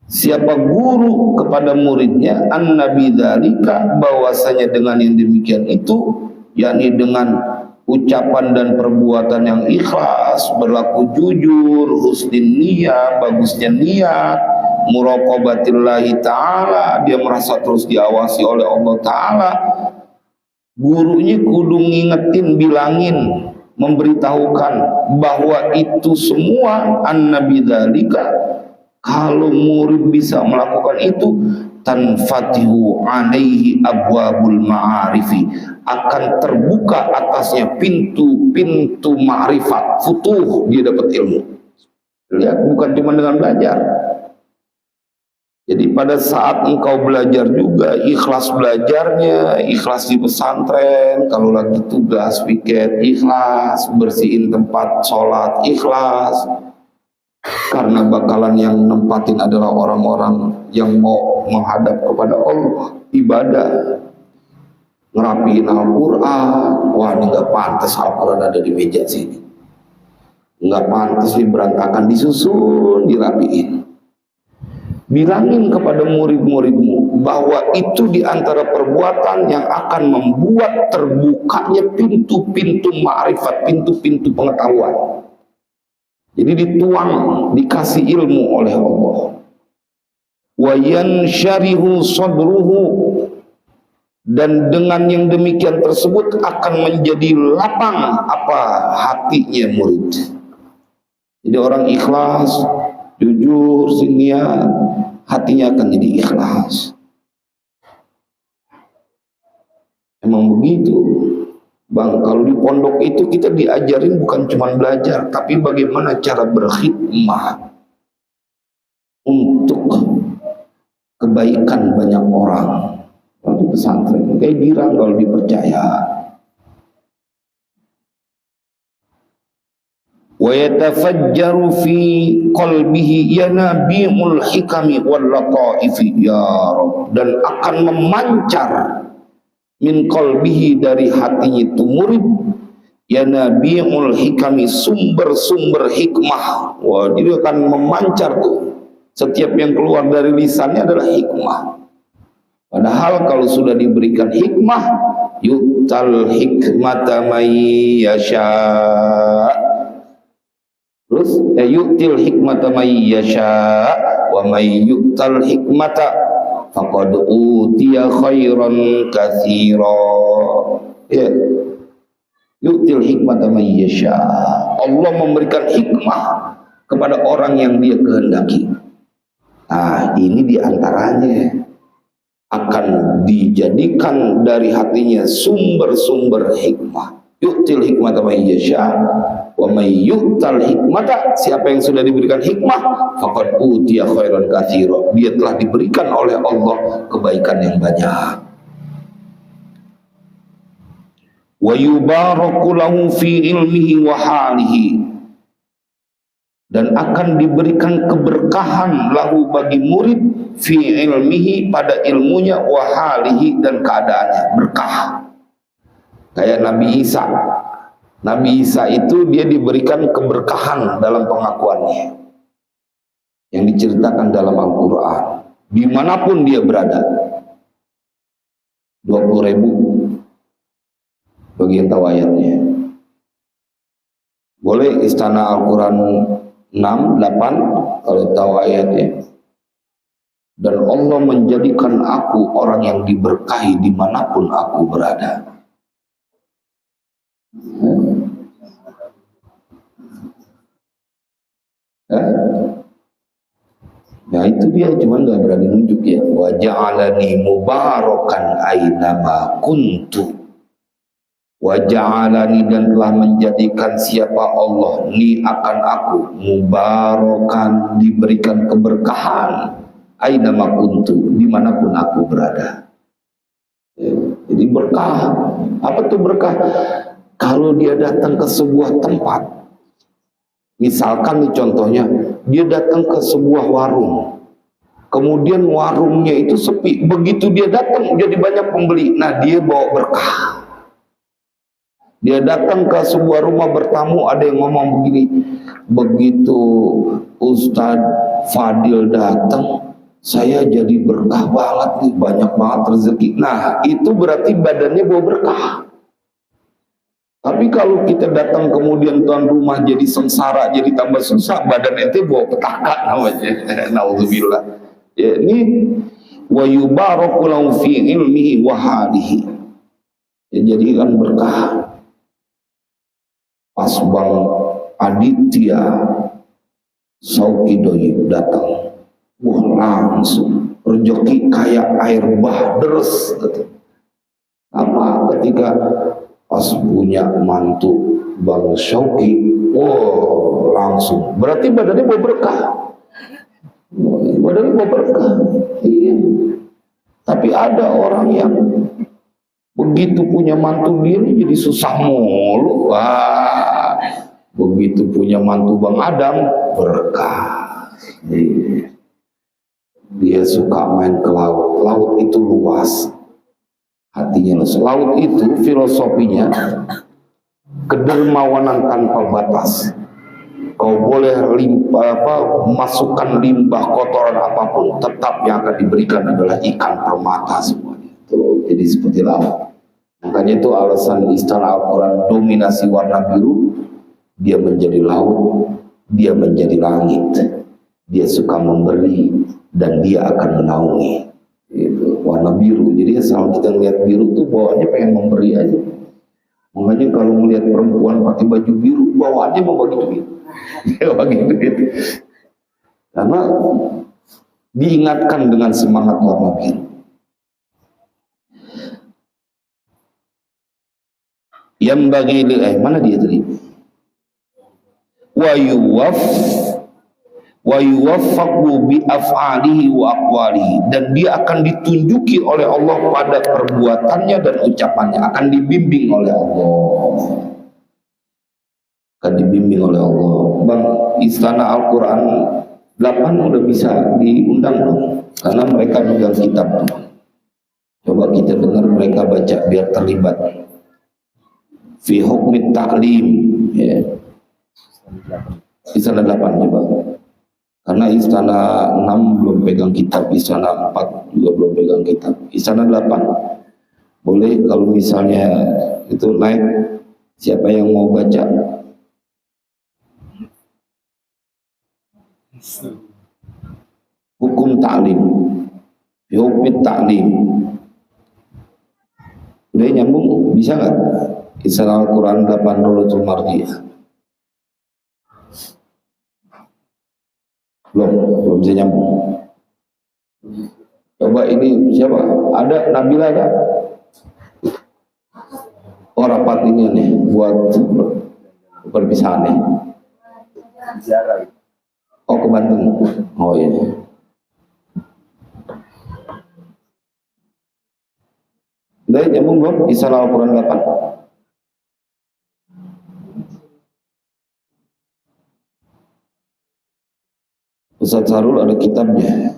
siapa guru kepada muridnya an-nabi dzalika, bahwasanya dengan yang demikian itu, yakni dengan ucapan dan perbuatan yang ikhlas, berlaku jujur, husnin niyah, bagusnya niat, muraqabatillahi ta'ala, dia merasa terus diawasi oleh Allah Ta'ala. Gurunya kudu ngingetin, bilangin, memberitahukan bahwa itu semua an-nabi dzalika, kalau murid bisa melakukan itu, tanfatihu alaihi abwabul ma'arifi, akan terbuka atasnya pintu-pintu ma'rifat, futuh, dia dapat ilmu. Lihat, bukan cuma dengan belajar. Jadi pada saat engkau belajar juga, ikhlas belajarnya, ikhlas di pesantren, kalau lagi tugas piket, ikhlas, bersihin tempat sholat, ikhlas. Karena bakalan yang nempatin adalah orang-orang yang mau menghadap kepada Allah, ibadah, ngerapiin Al-Quran. Wah, ini gak pantas Al-Quran ada di meja sini, gak pantas berantakan, disusun, dirapiin. Bilangin kepada murid-muridmu bahwa itu diantara perbuatan yang akan membuat terbukanya pintu-pintu ma'rifat, pintu-pintu pengetahuan. Jadi dituang, dikasih ilmu oleh Allah. Wa yansyarihu sadruhu, dan dengan yang demikian tersebut akan menjadi lapang apa hatinya murid. Jadi orang ikhlas, jujur, niat, hatinya akan jadi ikhlas. Emang begitu. Bang, kalau di pondok itu kita diajarin bukan cuma belajar, tapi bagaimana cara berkhidmah untuk kebaikan banyak orang. Kalau di pesantren, kayak girang kalau dipercaya. Wa yatafajjaru fi qalbihi yanabi'ul hikami wal lataifi, ya Rabb, dan akan memancar min qalbihi, dari hatinya itu murid, yanabi'ul hikami, sumber-sumber hikmah. Wah, dia akan memancar tuh. Setiap yang keluar dari lisannya adalah hikmah. Padahal kalau sudah diberikan hikmah, yu'tal hikmata may yasha. Terus yu'til hikmata may yasha wa may yu'tal hikmata faqad utiya khairan katsira. Ya. Yu'til hikmata may yasha. Allah memberikan hikmah kepada orang yang dia kehendaki. Nah, ini diantaranya akan dijadikan dari hatinya sumber-sumber hikmah. Yu'til hikmata man yasha wa may yu'tal hikmata, siapa yang sudah diberikan hikmah faqad utiya khairan katsira, dia telah diberikan oleh Allah kebaikan yang banyak. Wa yubaraku lahu fi ilmihi wa halihi, dan akan diberikan keberkahan lahu bagi murid fi ilmihi, pada ilmunya, wa halihi, dan keadaannya berkah. Kayak Nabi Isa. Nabi Isa itu dia diberikan keberkahan dalam pengakuannya yang diceritakan dalam Al-Quran, dimanapun dia berada. 20.000 bagi yang tahu ayatnya. Boleh Istana Al-Quran 6, 8 kalau tahu ayatnya. Dan Allah menjadikan aku orang yang diberkahi dimanapun aku berada. Nah itu dia, cuman gak berani nunjuk ya. Wa ja'alani mubarakan ainama kuntu. Wa ja'alani, dan telah menjadikan siapa Allah ni akan aku, mubarakan, diberikan keberkahan, ainama kuntu, dimanapun aku berada. Jadi berkah. Apa tuh berkah? Kalau dia datang ke sebuah tempat, misalkan nih contohnya, dia datang ke sebuah warung, kemudian warungnya itu sepi, begitu dia datang jadi banyak pembeli, nah dia bawa berkah. Dia datang ke sebuah rumah bertamu, ada yang ngomong begini, begitu Ustadz Fadil datang, saya jadi berkah banget nih, banyak banget rezeki. Nah itu berarti badannya bawa berkah. Tapi kalau kita datang kemudian tuan rumah jadi sengsara, jadi tambah susah, badan ente bawa petaka namanya. Nauzubillah. Ya, ini wa yubaraku lahu fi ilmihi wa halihi. Ya, jadikan berkah. Pas Bang Aditya Sauki Doyib datang, wah langsung rezeki kayak air bah deres. Apa ketika pas punya mantu Bang Syauki, wow langsung, berarti badannya mau berkah, badannya mau berkah. Iya. Tapi ada orang yang begitu punya mantu dia jadi susah mulu. Wah, begitu punya mantu Bang Adam berkah. Iya. Dia suka main ke laut, laut itu luas. Hatinya luas. Laut itu filosofinya kedermawanan tanpa batas. Kau boleh masukkan limbah kotoran apapun, tetap yang akan diberikan adalah ikan permata semuanya. Itu jadi seperti laut. Makanya itu alasan Istana Al-Quran dominasi warna biru. Dia menjadi laut, dia menjadi langit. Dia suka memberi dan dia akan menaungi. Itu warna biru. Jadi asal kita lihat biru tuh bawaannya pengen memberi aja. Makanya kalau melihat perempuan pakai baju biru, bawaannya mau bagi duit. Dia bagi duit. Karena diingatkan dengan semangat warna biru. Yang bagi mana dia tadi? Wa yuwaffaqu bi af'alihi wa aqwalihi, dan dia akan ditunjuki oleh Allah pada perbuatannya dan ucapannya, akan dibimbing oleh Allah. Akan dibimbing oleh Allah. Bang, Istana Al-Quran 8 udah bisa diundang dong, karena mereka megang kitab tuh. Coba kita dengar mereka baca biar terlibat. Fi hukmi ta'lim, ya. Istana 8 coba. Karena Istana 6 belum pegang kitab, Istana 4 juga belum pegang kitab. Istana 8 boleh kalau misalnya itu naik, siapa yang mau baca? Hukum ta'lim, hukum ta'lim. Udah nyambung, bisa nggak? Istana Al-Quran 8 Nurul Mardiyah. Belum bisa nyambung. Coba ini siapa? Ada Nabila ada? Oh rapat ini nih buat perpisahan nih. Oh ke Bandung. Oh iya. Udah nyambung belum? Isra Al-Quran 8. Ustaz Sarul ada kitabnya.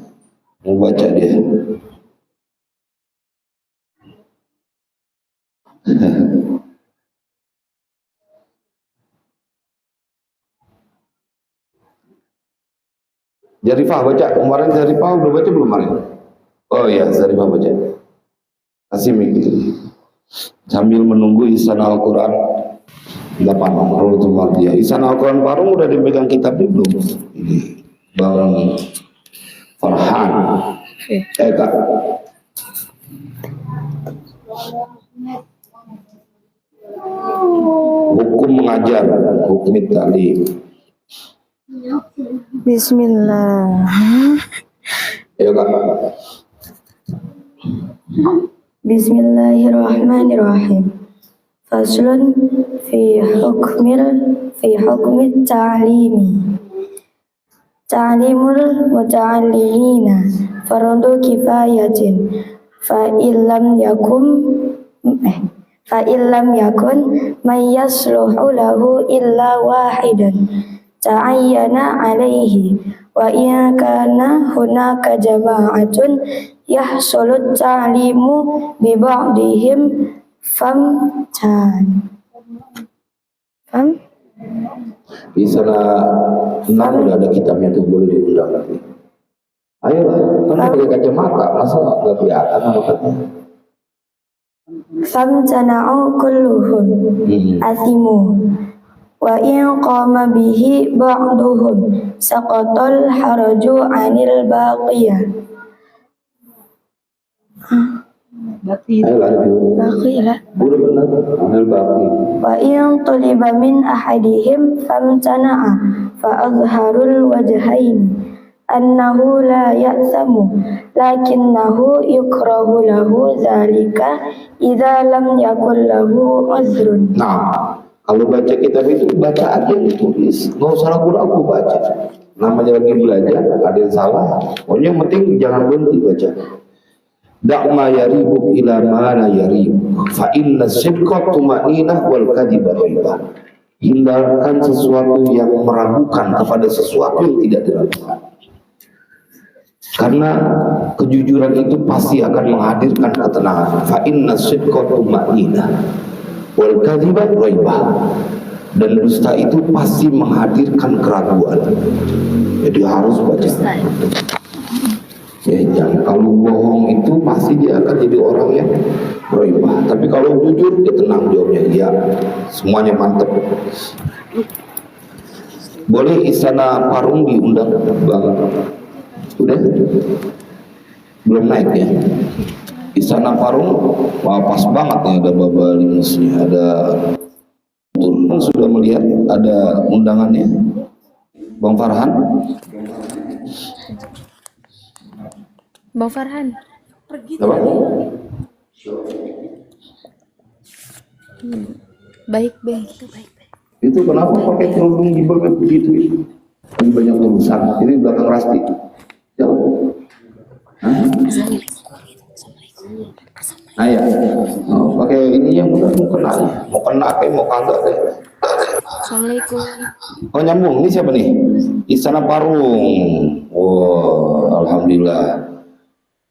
Mau baca dia. Jarifah baca. Kemarin Jarifah udah baca belum kemarin? Oh iya, Jarifah baca. Kasih mic sambil menunggu Ihsan Al-Quran 8 Rohutul Mardiyah. Ihsan Al-Quran Parung udah dipegang kitabnya belum? Ini Bang Farhan. Kak. Hukum mengajar, hukum ta'lim. Bismillah. Ayo Kak. Bismillahirrahmanirrahim. Faslun fi hukmi ta'limi. Ta'limul muta'allimina fardu kifayatin fa illam yakun may yasluhu lahu illa wahidan ta'ayyana alaihi wa in kana hunaka jama'atun yahsulut ta'limu bi ba'dihim Di sana 6 udah ada kitabnya tuh, boleh diundang lagi. Ayolah, kan pakai kacamata, masa nggak kelihatan makanya. famtana'u kulluhum athimu wa in qama bihi ba'duhum saqatal haraju 'anil baqiyah. Ayolah dulu. Baqiyah. Boleh benar, ambil baki. Wa in tuliba min ahadihim famtana'a fa azharul wajhain annahu la ya'samu lakinnahu yukrahu lahu dzalika idza lam yakul lahu uzrun. Nah, kalau baca kitab itu baca aja yang ditulis, nggak usah ragu-ragu baca. Namanya lagi belajar, ada yang salah. Pokoknya yang penting jangan berhenti baca. Da'ma yaribuk ila ma la yaribuk fa inna sidqa tuma'ninah wal kadhiba raibah. Hindarkan sesuatu yang meragukan kepada sesuatu yang tidak diragukan, karena kejujuran itu pasti akan menghadirkan ketenangan. Fa inna sidqa tuma'ninah wal kadhiba raibah. Dan dusta itu pasti menghadirkan keraguan. Jadi harus baca. Ya, jangan, kalau bohong itu pasti dia akan jadi orang yang raibah. Tapi kalau jujur dia tenang jawabnya, ya semuanya mantep. Boleh Istana Parung diundang Bang? Udah? Belum naik ya? Istana Parung, wah pas banget nih, ada Baba Limusnya, ada turun. Sudah melihat ada undangannya Bang Farhan? Bang Farhan pergi Apa? baik. Itu kenapa pakai kerudung di belakang begitu? Ini banyak urusan. Ini belakang Rasti. Jauh. Ayah. Oh, pakai ini yang udah mau kena. Mau kena kayak mau kagak deh. Assalamualaikum. Oh nyambung. Ini siapa nih? Istana Parung. Oh, alhamdulillah.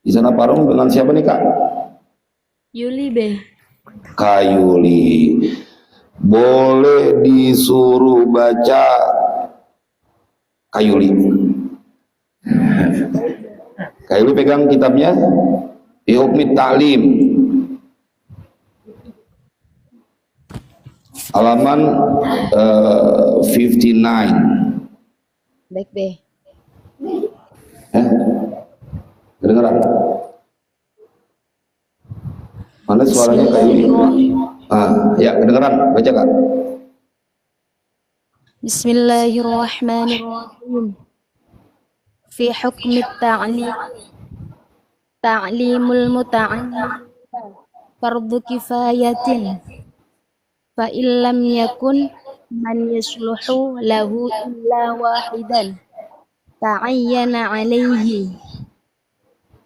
Istana Parung dengan siapa nih Kak? Yuli Be. Kak Yuli. Boleh disuruh baca Kak Yuli. Kak Yuli pegang kitabnya Fi Hukmi Ta'lim, halaman 59. Baik Be. Kedengeran? Mana suaranya Kak Yuli? Ya kedengeran, baca Kak. Bismillahirrahmanirrahim. Fi hukmi ta'lim. ta'limul muta'allim fardu kifayatin fa illam yakun man yasluhu lahu illa wahidan ta'ayyana alaihi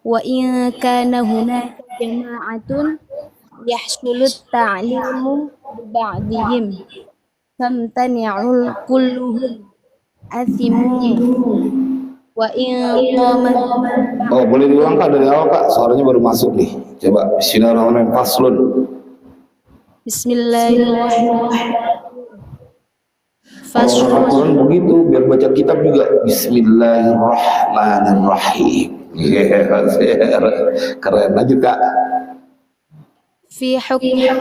wa in kana hunaka jama'atun yahsulu ta'limu bi ba'dihim famtani'ul kulluhum athimu wa in qamat. Oh, boleh diulang Kak dari awal Kak, suaranya baru masuk nih. Coba bismillahirrahmanirrahim, faslun. Bismillahirrahmanirrahim. Kalau Al-Quran begitu, biar baca kitab juga bismillahirrahmanirrahim. Keren, lanjut Kak. Fi hukmi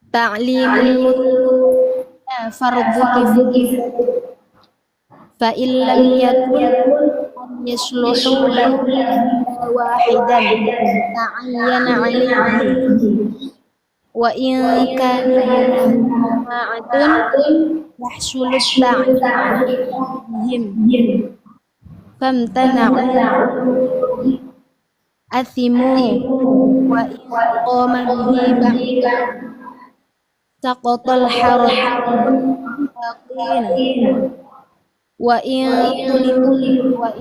ta'limul fardu kifayah fa illam yakun yasluhu lahu wahidan ta'ayyana alaihi wa in kana jama'atun yahsulu ta'lim famtana'u athimu wa in qama bihi saqatal haram wa in tuliba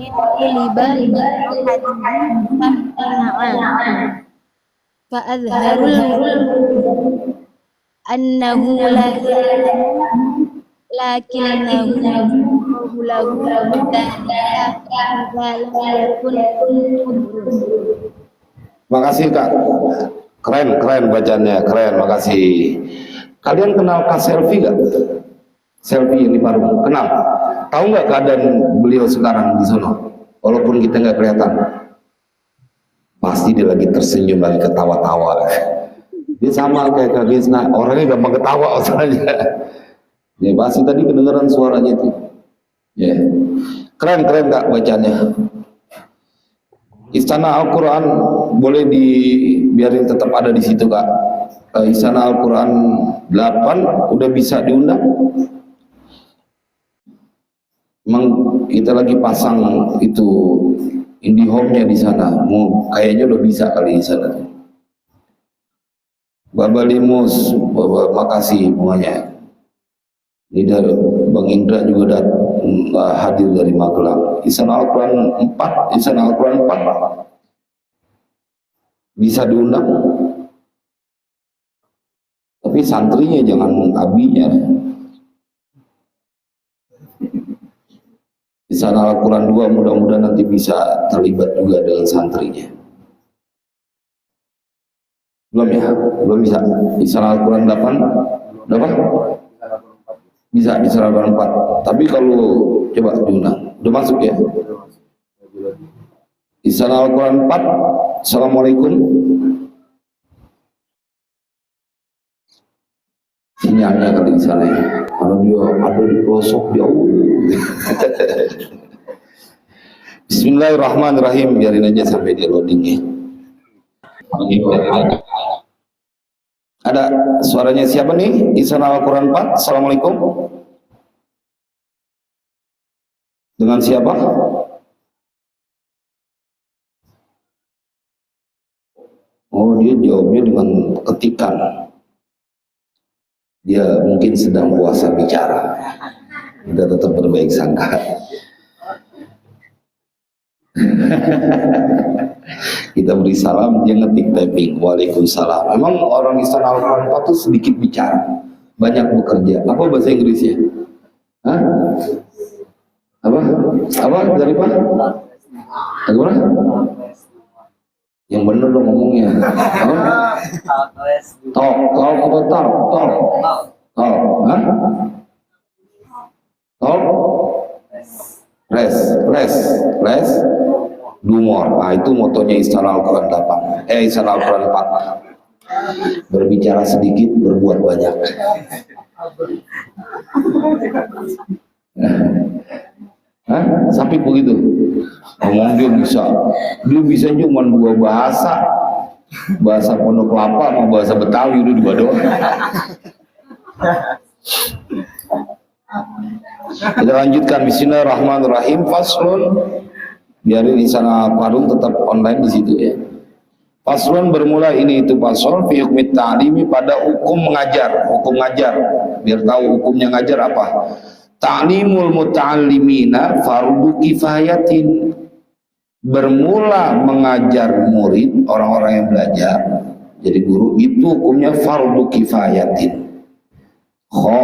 fa adharul annahu la lakinnahu lahu Makasih Kak. Keren bacanya, keren, makasih. Kalian kenal Kak Selfie gak? Selfie yang di Parung, kenal? Tahu nggak keadaan beliau sekarang di sana? Walaupun kita nggak kelihatan, pasti dia lagi tersenyum, lagi ketawa-tawa. Dia sama kayak Kak Gisna, orangnya gampang ketawa soalnya. Ya pasti tadi kedengaran suaranya itu. Ya, keren Kak bacanya. Istana Al-Quran boleh dibiarin tetap ada di situ Kak. Istana Al-Quran 8 udah bisa diundang. Memang kita lagi pasang itu IndiHome-nya di sana. Kayaknya udah bisa kali di sana. Baba Limus, Baba makasih semuanya. Ini dari Bang Indra juga hadir dari Magelang. Istana Al-Quran 4, Istana Al-Quran 4 bisa diundang. Tapi santrinya jangan abinya. Istana Al-Quran 2 mudah-mudahan nanti bisa terlibat juga dengan santrinya. Belum ya? Belum bisa. Istana Al-Quran 8 berapa? Bisa Istana Al-Quran 4. Tapi kalau coba diundang, udah masuk ya? Istana Al-Quran 4. Assalamualaikum. Sinyalnya kali di sana ya. Kalau dia ada di pelosok jauh. Bismillahirrahmanirrahim. Biarin aja sampai dia loading ya. Ada suaranya siapa nih? Istana Al-Quran 4. Assalamualaikum. Dengan siapa? Oh, dia jawabnya dengan ketikan. Dia mungkin sedang puasa bicara. Kita tetap berbaik sangka. Kita beri salam, dia ngetik typing. Waalaikumsalam. Memang orang Istana Al-Quran 4 itu sedikit bicara, banyak bekerja. Apa bahasa Inggrisnya? Hah? Apa? Dari apa? Bagaimana? Yang bener dong ngomongnya. Apa? Talk. Hah? Talk. Rest. Do more. Nah, itu motonya Istana Al-Quran 8. Istana Al-Quran 4. Berbicara sedikit, berbuat banyak. Hah? Sampai begitu. Ngomong dia bisa cuma dua bahasa. Bahasa Pondok Kelapa sama bahasa Betawi udah dua doang. Kita lanjutkan. Bismillahirrahmanirrahim. Faslun. biarin di sana Parung tetap online di situ ya. Faslun bermula ini itu fasal fi hukmi ta'limi pada hukum mengajar, hukum ngajar. Biar tahu hukumnya ngajar apa. Ta'limul muta'allimina fardu kifayatin. Bermula mengajar murid, orang-orang yang belajar jadi guru itu hukumnya fardu kifayatin. Kho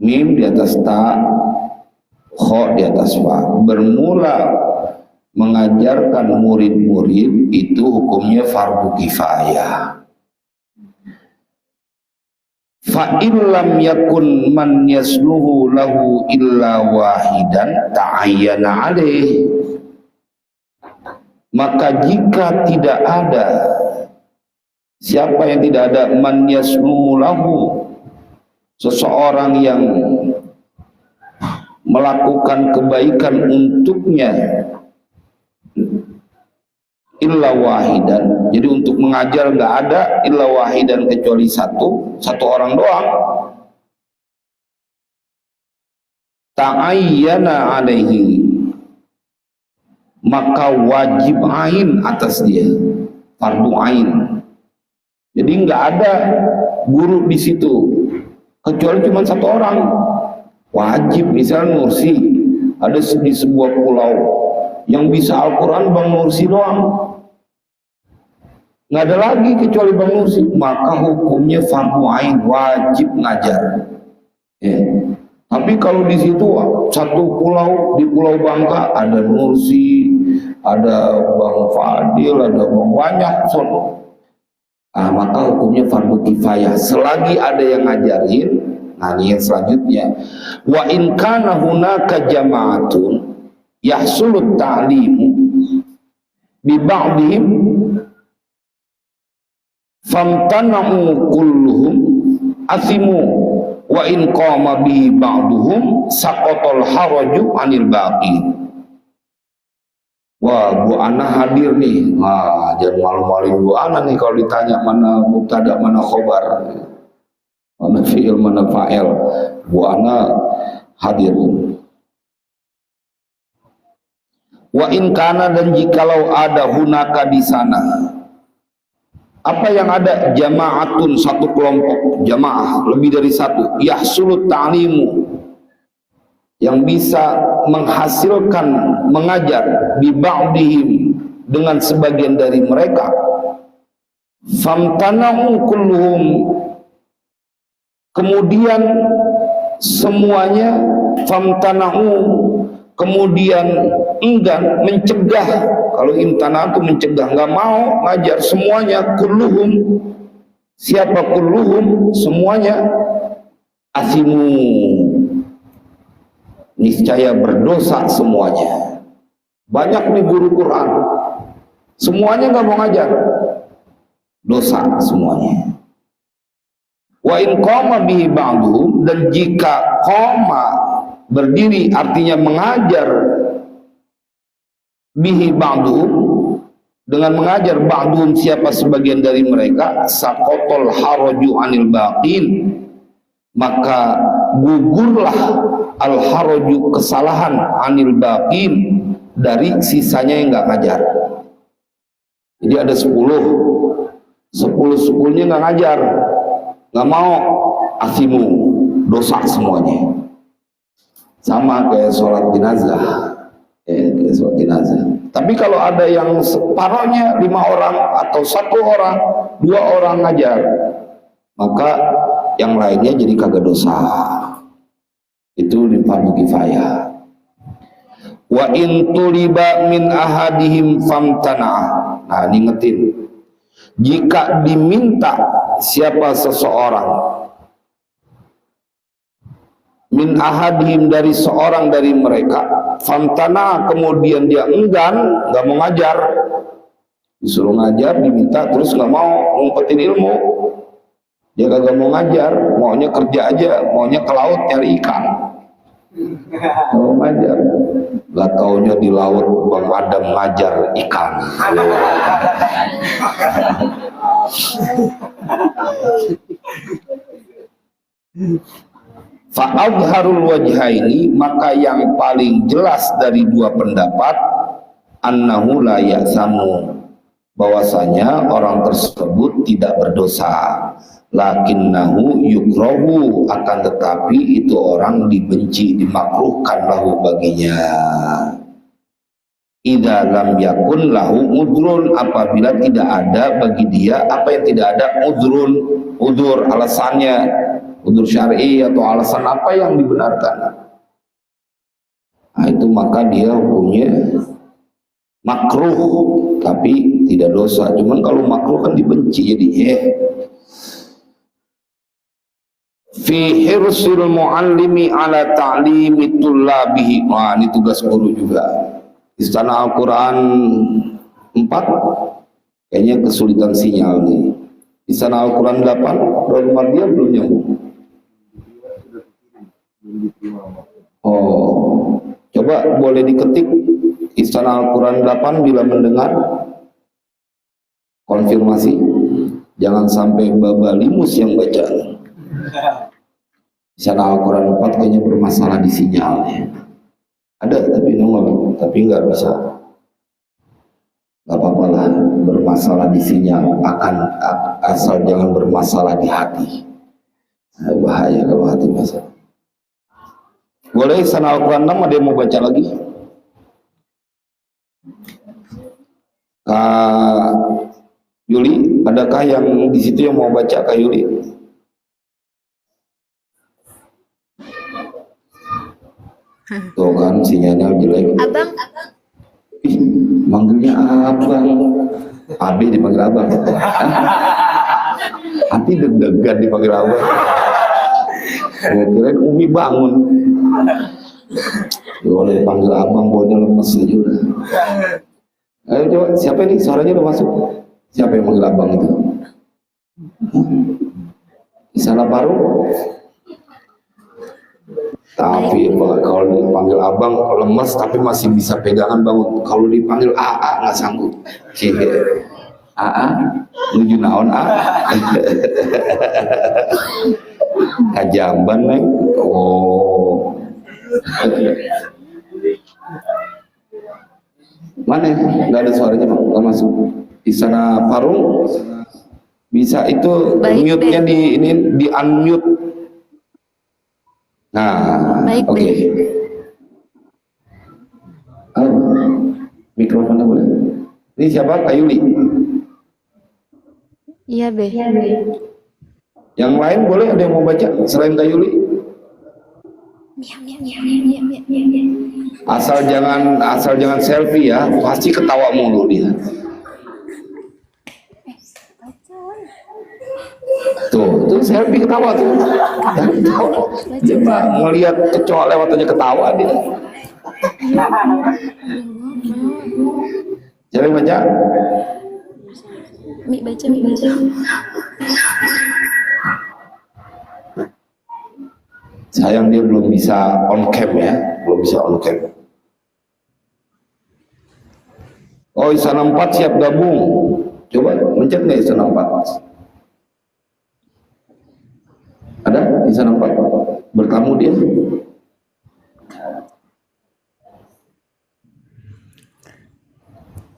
mim di atas ta, kho di atas fa. Bermula mengajarkan murid-murid itu hukumnya fardu kifayah. Fa illam yakun man yasluhu lahu illa wahidan ta'ayyana alaih. Maka jika tidak ada, siapa yang tidak ada man yasluhu lahu, seseorang yang melakukan kebaikan untuknya, illa wahidan, jadi untuk mengajar nggak ada illa wahidan kecuali satu orang doang, ta'ayyana alaihi, maka wajib ain atas dia, fardu ain. Jadi nggak ada guru di situ kecuali cuma satu orang, wajib. Misalnya Nursi ada di sebuah pulau yang bisa Al-Quran Bang Nursi doang, nggak ada lagi kecuali Bang Nursi, maka hukumnya fardu ain, wajib ngajar ya. Tapi kalau di situ satu pulau, di Pulau Bangka ada Nursi, ada Bang Fadil, ada Bang banyak maka hukumnya fardu kifayah selagi ada yang ngajarin. Nah ini yang selanjutnya, wa in kana hunaka jama'atun yahsulut ta'limu bi ba'dihim famtana'u kulluhum asimu wa in qama bi ba'duhum saqatal haraju anil baqi. Wah, Bu Ana hadir nih. Nah, jangan malu-maluin Bu Ana nih kalau ditanya mana mubtada, mana khobar, mana fi'il, mana fa'il. Bu Ana hadir. Wa in kana, dan jikalau ada hunaka di sana, apa yang ada, jama'atun, satu kelompok, jamaah lebih dari satu, yahsulut ta'limu, yang bisa menghasilkan mengajar, bi ba'dihim, dengan sebagian dari mereka, famtana'u kulluhum, kemudian semuanya, famtana'u, kemudian enggan, mencegah. Kalau imtana itu mencegah, nggak mau ngajar semuanya, kulluhum, siapa kulluhum, semuanya, asimu, niscaya berdosa semuanya. Banyak nih guru Quran, semuanya nggak mau ngajar, dosa semuanya. Wa in qama bihi ba'duhum, dan jika qama, berdiri, artinya mengajar, bihi ba'duhum, dengan mengajar ba'duhum, siapa sebagian dari mereka, saqatal haraju anil baqin, maka gugurlah al haraju, kesalahan, anil baqin, dari sisanya yang nggak ngajar. Jadi ada 10-10-nya nggak ngajar, nggak mau, asimu, dosa semuanya. Sama kayak sholat jenazah, kayak sholat jenazah. Tapi kalau ada yang separohnya 5 orang atau 1 orang, 2 orang ngajar, maka yang lainnya jadi kagak dosa. Itu di fardu kifayah. Wa in tuliba min ahadihim famtana. Nah, diingetin. Jika diminta siapa seseorang, min ahadihim, dari seorang dari mereka, famtana, kemudian dia enggan, nggak mau ngajar, disuruh ngajar, diminta terus nggak mau ngumpetin ilmu, dia kagak mau ngajar, maunya kerja aja, maunya ke laut nyari ikan, mau ngajar. Lah taunya di laut Bang Adam ngajar ikan. Fa'adharul wajhaini, maka yang paling jelas dari dua pendapat, annahu la ya'samu, bahwasanya orang tersebut tidak berdosa, lakinnahu yukrahu, akan tetapi itu orang dibenci, dimakruhkan lahu baginya. Idza lam yakun lahu udrun, apabila tidak ada bagi dia apa yang tidak ada udrun, udur alasannya, udur syar'i atau alasan apa yang dibenarkan. Nah, itu maka dia hukumnya makruh tapi tidak dosa. Cuman kalau makruh kan dibenci jadinya. Fi hirsil muallimi ala ta'limi tullabihi. Wah, ini tugas guru juga. Istana Al-Quran 4 kayaknya kesulitan sinyal nih. Istana Al-Quran 8 Rahmat dia belum nyambung. Oh, coba boleh diketik Istana Al-Quran 8 bila mendengar, konfirmasi. Jangan sampai babalimus yang baca. Istana Al-Quran 4 kayaknya bermasalah di sinyalnya. Ada tapi nongol, tapi nggak bisa. Nggak apa-apa lah, bermasalah di sinyal, akan asal jangan bermasalah di hati. Nah, bahaya kalau hati masalah. Boleh Istana Al-Quran 6, ada yang mau baca lagi? Kak Yuli, adakah yang di situ yang mau baca, Kak Yuli? Tuh kan sinyalnya jelek. Abang. Ih, manggilnya abang. Abi dipanggil abang. Abi deg-degan dipanggil abang. Kirain Umi bangun. Boleh panggil abang, baunya lemes aja udah. Ayo coba, siapa ini? Suaranya udah masuk. Siapa yang manggil abang itu? Di sana baru. Tapi kalau dipanggil abang lemes tapi masih bisa pegangan bangun. Kalau dipanggil AA nggak sanggup. AA menuju naon A. Kajamban neng. Oh. Mana? Nggak ada suaranya bang. Nggak masuk. Di sana Parung bisa itu mute-nya di unmute. Nah, oke. Mikrofonnya boleh. Ini siapa? Kak Yuli. Iya, Be. Yang lain boleh, ada yang mau baca selain Kak Yuli? Asal jangan selfie ya, pasti ketawa mulu dia. Tuh selfie ketawa tuh. Coba ngelihat kecoa lewat aja ketawa dia. Siapa yang baca? Mi baca. Sayang dia belum bisa on cam ya, belum bisa on cam. Oh, Istana 4 siap gabung. Coba mencet nggak Istana 4? Ada Istana 4? Bertamu dia?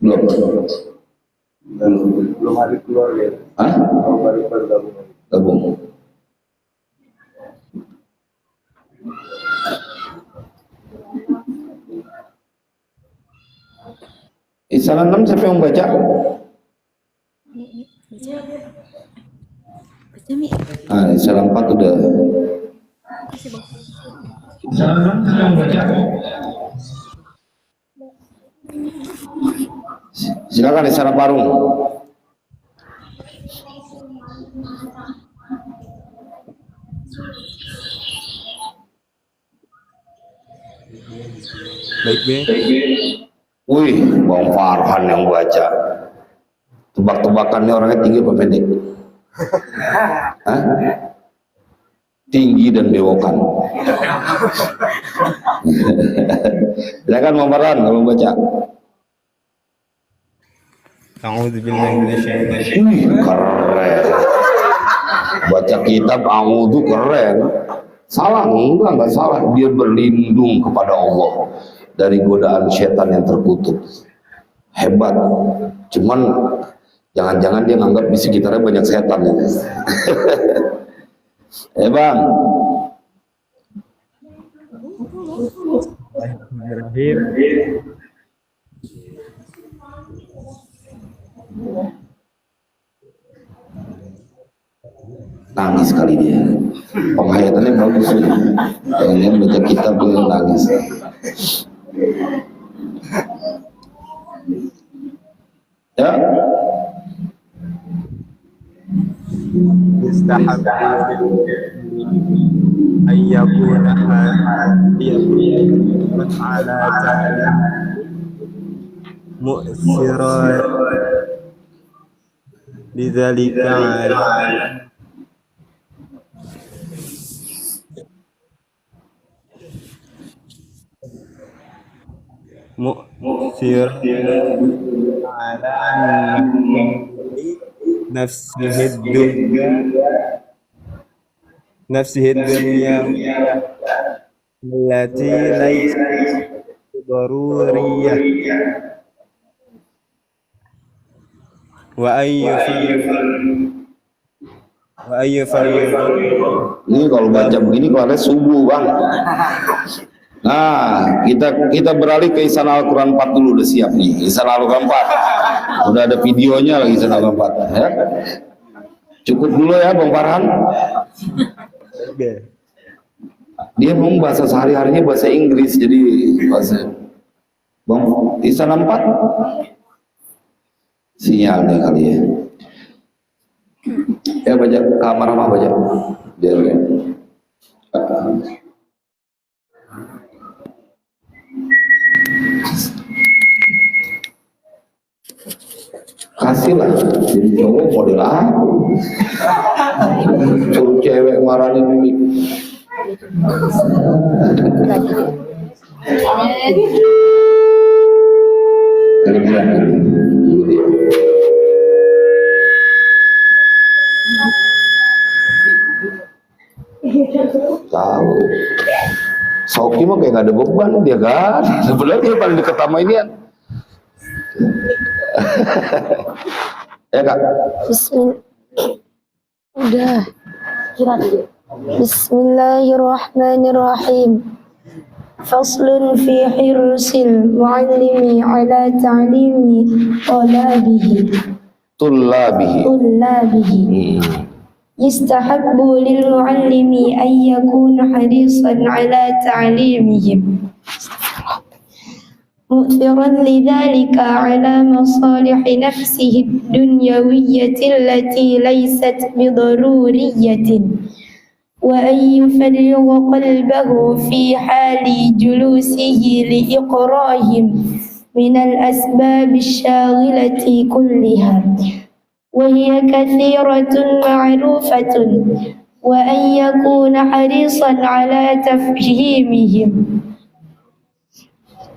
Belum hari keluar ya? Hah? Baru gabung. Istana 6 siapa yang baca? Baca, Mi. Ah, Istana 4 udah. Istana 6 siapa yang baca? Silakan Istana Parung. Baik, Be. Wih, Bang Farhan yang baca. Tebak-tebakannya orangnya tinggi apa pendek? Hah? Tinggi dan bewokan. Silakan Bang Farhan kalau baca. A'udzu billahi minasyaitonir rajim. Wih, keren. Baca kitab A'udzu keren. Salah? Enggak salah. Dia berlindung kepada Allah dari godaan setan yang terkutuk. Hebat. Cuman jangan-jangan dia nganggap di sekitarnya banyak setan ya. Bang. Nangis kali dia. Penghayatannya bagus ya. Dia baca kitab dia nangis. Ya. Mustahab ayyakuna hadiyatan ala ta'ala mu'sira lidzalika ala mu'sir ala nafsihi dunya allati laysat daruriyah wa ayyu Ini kalau baca begini keluarnya subuh bang. Nah, kita beralih ke Ihsan Al-Quran 4 dulu, udah siap nih. Ihsan Al-Quran 4. Udah ada videonya lagi Ihsan Al-Quran 4 ya. Cukup dulu ya Bang Farhan. Dia mau bahasa sehari-harinya bahasa Inggris, jadi bahasa Bang Ihsan 4. Sinyal nih kali ya. Ya baca kamar apa baca. Biar ya. Kasih lah, jadi cowok model apa? Suruh cewek marahin mimik. Kali-kali tahu. Soki mah kayak gak ada beban dia kan. Sebenarnya dia paling dekat sama ini kan. Ya kak. Udah. Bismillahirrahmanirrahim. Faslun fi hirsil muallimi ala ta'limi tullabihi. يستحب للمعلم أن يكون حريصا على تعليمهم مؤثرا لذلك على مصالح نفسه الدنيوية التي ليست بضرورية وأن يفرغ قلبه في حال جلوسه لإقراهم من الأسباب الشاغلة كلها وهي كثيرة معروفة وأن يكون حريصا على تفهيمهم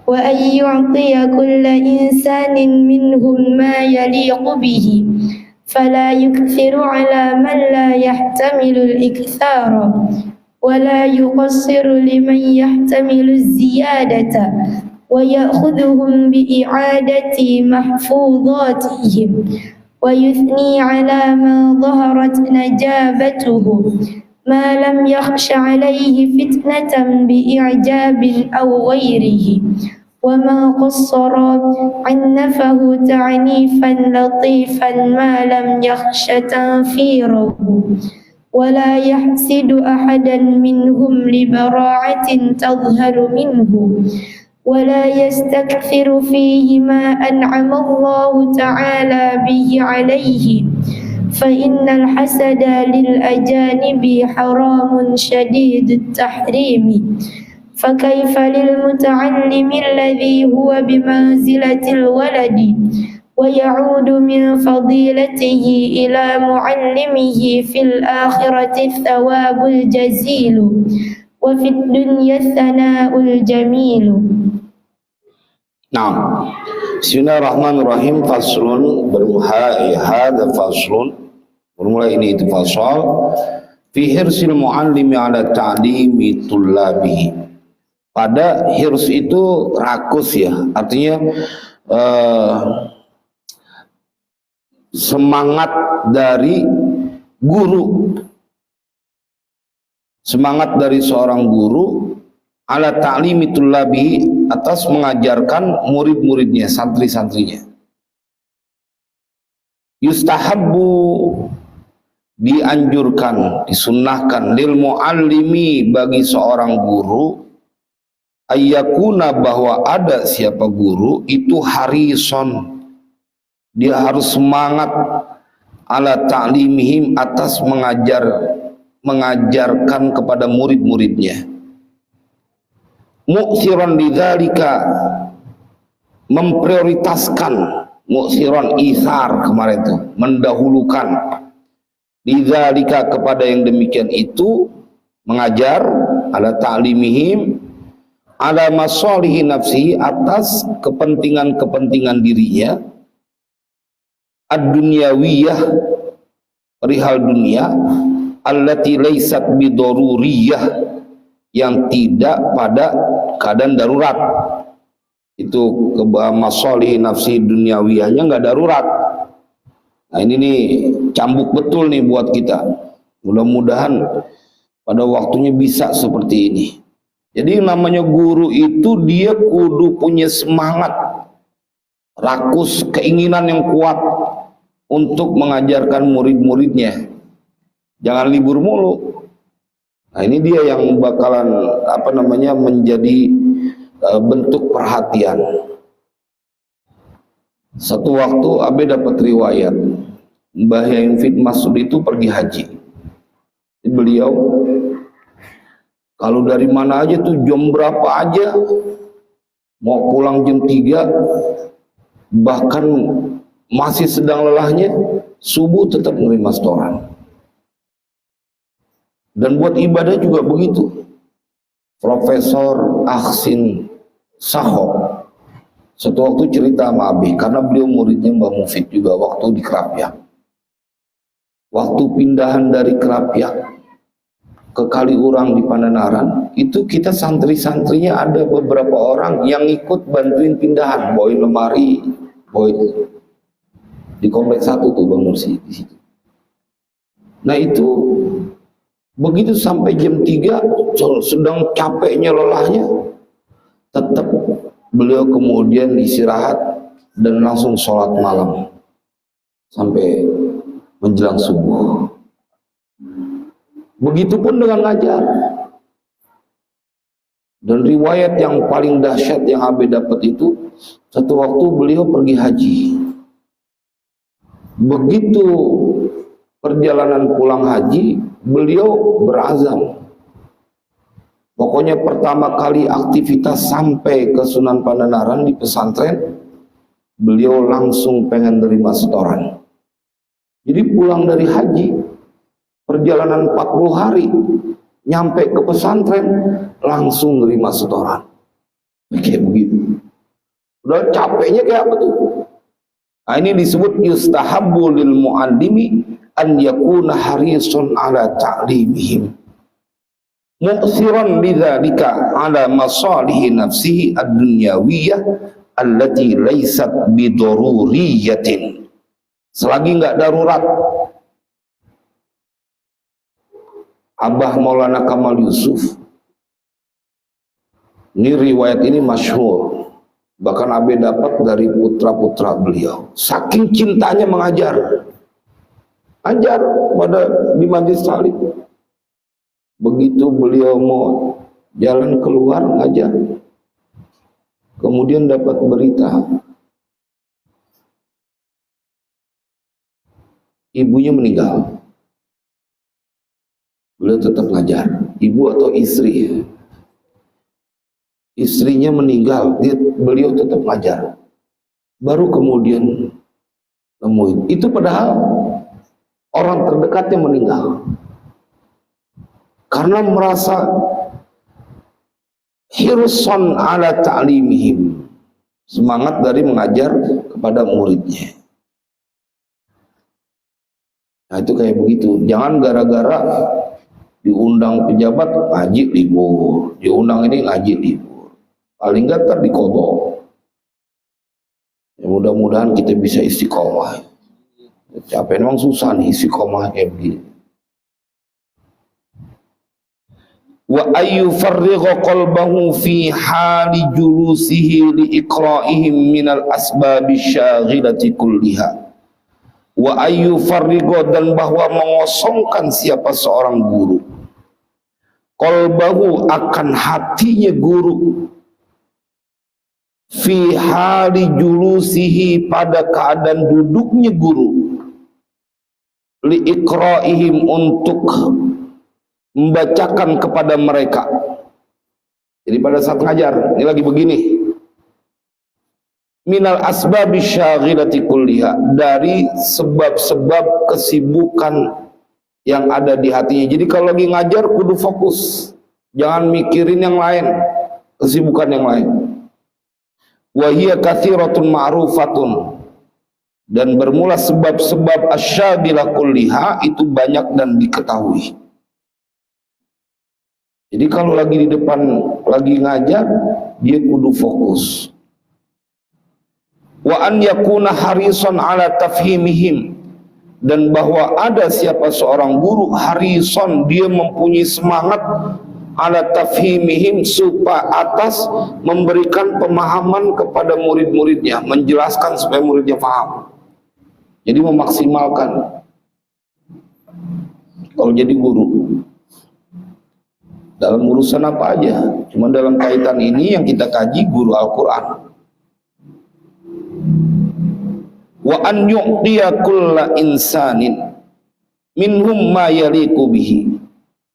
وأن يعطي كل إنسان منهم ما يليق به فلا يكثر على من لا يحتمل الإكثار ولا يقصر لمن يحتمل الزيادة ويأخذهم بإعادة محفوظاتهم ويثني على ما ظهرت نجابته ما لم يخش عليه فتنة بإعجاب أو غيره وما قصر عنفه تعنيفا لطيفا ما لم يخش تنفيره ولا يحسد أحدا منهم لبراعة تظهر منه ولا يستكثر فيه ما أنعم الله تعالى به عليه فإن الحسد للأجانب حرام شديد التحريم فكيف للمتعلم الذي هو بمنزلة الولد ويعود من فضيلته إلى معلمه في الآخرة الثواب الجزيل وفي الدنيا الثناء الجميل. Nah, Bismillahirrahmanirrahim. Faslun bermula hadza faslun. Bermula ini itu fasal fi hirsil muallimi ala ta'limi tullabihi. Pada hirs itu rakus ya, artinya semangat dari guru, semangat dari seorang guru ala ta'limi tullabihi, atas mengajarkan murid-muridnya, santri-santrinya. Yustahabbu, dianjurkan, disunnahkan, lil muallimi, bagi seorang guru, ayyakuna, bahwa ada siapa guru itu harison, dia harus semangat, ala ta'limihim, atas mengajarkan kepada murid-muridnya. Mu'siran lidzalika, memprioritaskan, mu'siran isar kemarin itu, mendahulukan, lidzalika, kepada yang demikian itu, mengajar, ala ta'limihim, ala masalihi nafsi, atas kepentingan-kepentingan dirinya, ad-dunyawiyah, perihal dunia, allati laysat bidoruriyah, yang tidak pada keadaan darurat. Itu masalih nafsi duniawiyahnya nggak darurat. Nah ini nih cambuk betul nih buat kita. Mudah-mudahan pada waktunya bisa seperti ini. Jadi namanya guru itu dia kudu punya semangat, rakus, keinginan yang kuat untuk mengajarkan murid-muridnya. Jangan libur mulu. Nah ini dia yang bakalan menjadi bentuk perhatian. Satu waktu Abe dapat riwayat Mbah Yaim Fit Masud itu pergi haji. Beliau kalau dari mana aja tuh, jam berapa aja, mau pulang jam 3, bahkan masih sedang lelahnya, subuh tetap menerima setoran. Dan buat ibadah juga begitu. Profesor Ahsin Sahob satu waktu cerita sama Abi, karena beliau muridnya Mbah Mufid juga waktu di Kerapyak. Waktu pindahan dari Kerapyak ke Kaliurang di Pananaran, itu kita santri-santrinya ada beberapa orang yang ikut bantuin pindahan, bawain lemari, bawain di kompleks 1 tuh Bang Mursi di situ. Nah itu begitu sampai jam 3, sedang capeknya, lelahnya, tetap beliau kemudian istirahat dan langsung sholat malam sampai menjelang subuh. Begitupun dengan ngajar. Dan riwayat yang paling dahsyat yang Abe dapat itu, satu waktu beliau pergi haji. Begitu perjalanan pulang haji, beliau berazam, pokoknya pertama kali aktivitas sampai ke Sunan Pananaran di pesantren, beliau langsung pengen terima setoran. Jadi pulang dari haji, perjalanan 40 hari, nyampe ke pesantren, langsung terima setoran. Kayak begitu. Udah capeknya kayak apa tuh? Nah, ini disebut yustahabbu lil muallimi an yakuna harisun ala ta'limihim, mu'siran lidzalika ala masalihi nafsihi ad-dunyawiyah allati laysat bidoruriyatin, selagi enggak darurat. Abah Maulana Kamal Yusuf, ini riwayat ini masyhur, bahkan Abe dapat dari putra-putra beliau, saking cintanya mengajar, ajar pada di Majlis Salim. Begitu beliau mau jalan keluar ngajar, kemudian dapat berita ibunya meninggal. Beliau tetap ngajar, ibu atau istri, istrinya meninggal, beliau tetap ngajar. Baru kemudian temuin itu, padahal orang terdekatnya meninggal. Karena merasa hirson ala ta'limihim, semangat dari mengajar kepada muridnya. Nah itu kayak begitu. Jangan gara-gara Diundang pejabat ngaji libur, diundang ini ngaji libur, paling nggak ntar dikodok. Ya, mudah-mudahan kita bisa istiqomah. Capek memang susah nih istiqomah kayak begini. Wa ayyufarrigha qalbahu fi hali julusihi li iqra'ihim minal asbabi syaghilati kulliha. Wa ayyufarrigha, dan bahwa mengosongkan siapa seorang guru qalbahu, akan hatinya guru, fi hali julusihi, pada keadaan duduknya guru, li iqra'ihim, untuk membacakan kepada mereka. Jadi pada saat ngajar ini lagi begini, minal asbabi syaghilati kulliha, dari sebab-sebab kesibukan yang ada di hatinya. Jadi kalau lagi ngajar kudu fokus, jangan mikirin yang lain, kesibukan yang lain. Wa hiya katsiratun ma'rufatun, dan bermula sebab-sebab asyaghila kulliha itu banyak dan diketahui. Jadi kalau lagi di depan lagi ngajar, dia kudu fokus. Wa an yakuna harisan ala tafhimihim, dan bahwa ada siapa seorang guru harison, dia mempunyai semangat ala tafhimihim, supaya atas memberikan pemahaman kepada murid-muridnya, menjelaskan supaya muridnya paham. Jadi memaksimalkan kalau jadi guru dalam urusan apa aja. Cuma dalam kaitan ini yang kita kaji, guru Al-Quran. Wa an yu'tiya kulla insanin minhum ma yaliqu bihi,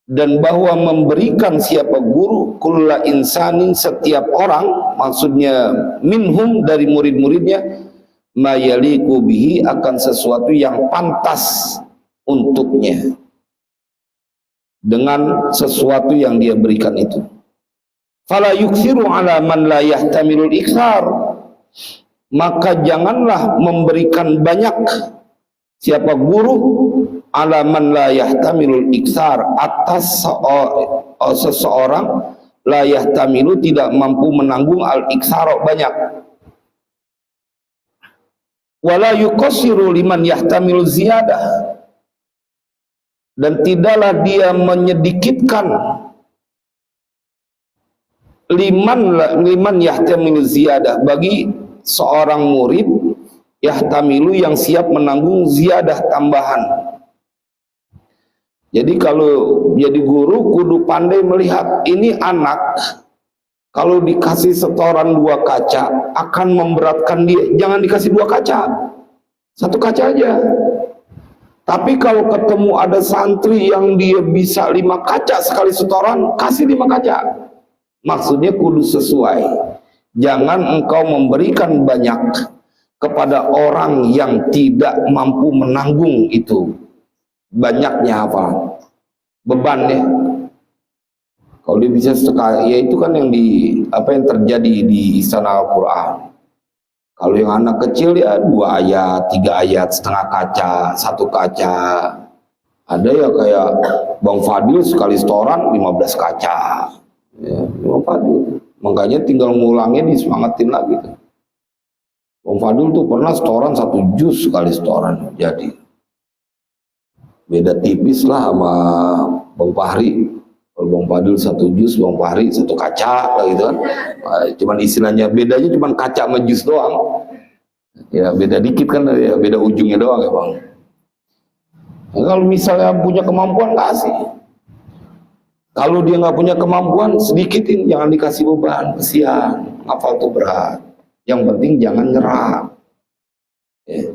dan bahwa memberikan siapa guru kulla insanin, setiap orang, maksudnya minhum dari murid-muridnya, ma yaliqu bihi, akan sesuatu yang pantas untuknya, dengan sesuatu yang dia berikan itu. Fala yuksiru ala man la yahtamilul iktsar, maka janganlah memberikan banyak siapa guru ala man la yahtamilul iktsar, atas seseorang la yahtamilu, tidak mampu menanggung al iktsar, banyak. Wala yuqassiru liman yahtamilu ziyadah, dan tidaklah dia menyedikitkan liman yahtamilu ziyadah, bagi seorang murid yahtamilu, yang siap menanggung ziyadah, tambahan. Jadi kalau jadi guru kudu pandai melihat ini anak, kalau dikasih setoran 2 kaca akan memberatkan dia, jangan dikasih 2 kaca, 1 kaca aja. Tapi kalau ketemu ada santri yang dia bisa 5 kaca sekali setoran, kasih 5 kaca. Maksudnya kudu sesuai. Jangan engkau memberikan banyak kepada orang yang tidak mampu menanggung itu banyaknya apa bebannya. Kalau dia bisa sekali, ya itu kan yang terjadi di istana Al-Quran. Kalau yang anak kecil ya 2 ayat, 3 ayat, setengah kaca, 1 kaca. Ada ya kayak Bang Fadil sekali setoran 15 kaca. Ya, Bang Fadil. Makanya tinggal ngulangnya, disemangatin lagi tuh. Bang Fadil tuh pernah setoran 1 juz sekali setoran. Jadi beda tipis lah sama Bang Fahri. Kalau Bang Fadil 1 juz, Bang Fahri 1 kaca lah gitu kan. Cuman istilahnya bedanya cuman kaca sama juz doang. Ya beda dikit kan, ya beda ujungnya doang ya Bang. Nah, kalau misalnya punya kemampuan kasih. Kalau dia nggak punya kemampuan, sedikitin, jangan dikasih beban, kesian. Hafal tuh berat. Yang penting jangan nyerah. Ya.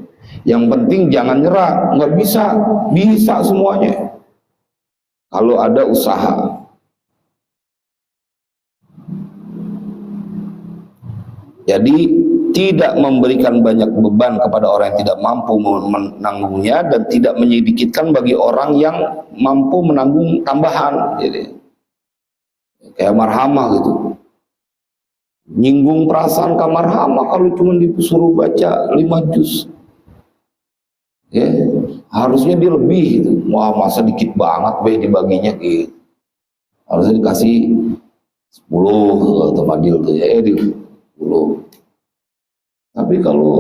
Yang penting jangan nyerah. Nggak bisa, bisa semuanya. Kalau ada usaha. Jadi tidak memberikan banyak beban kepada orang yang tidak mampu menanggungnya, dan tidak menyedikitkan bagi orang yang mampu menanggung tambahan. Jadi kayak marhamah gitu, nyinggung perasaan ke marhamah kalau cuma disuruh baca 5 juz. Ya, harusnya dia lebih gitu. Wah, masa dikit banget be dibaginya gitu. Harusnya dikasih 10 atau Fadil tuh ya, di 10. Tapi kalau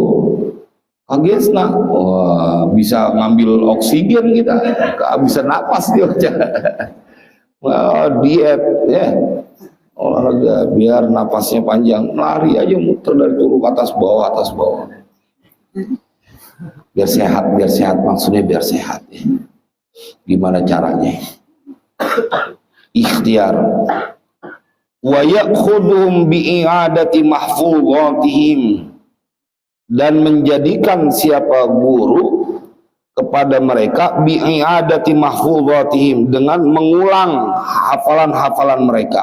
kagesna, wah, bisa ngambil oksigen kita, kehabisan napas dia aja. Wah, diet ya, olahraga biar napasnya panjang, lari aja muter dari turun ke atas bawah. Biar sehat maksudnya biar sehat ya. Gimana caranya? Ikhtiar. Wa ya'khudhum bi'adati mahfuzatihim, dan menjadikan siapa guru kepada mereka bi'adati mahfuzatihim, dengan mengulang hafalan-hafalan mereka.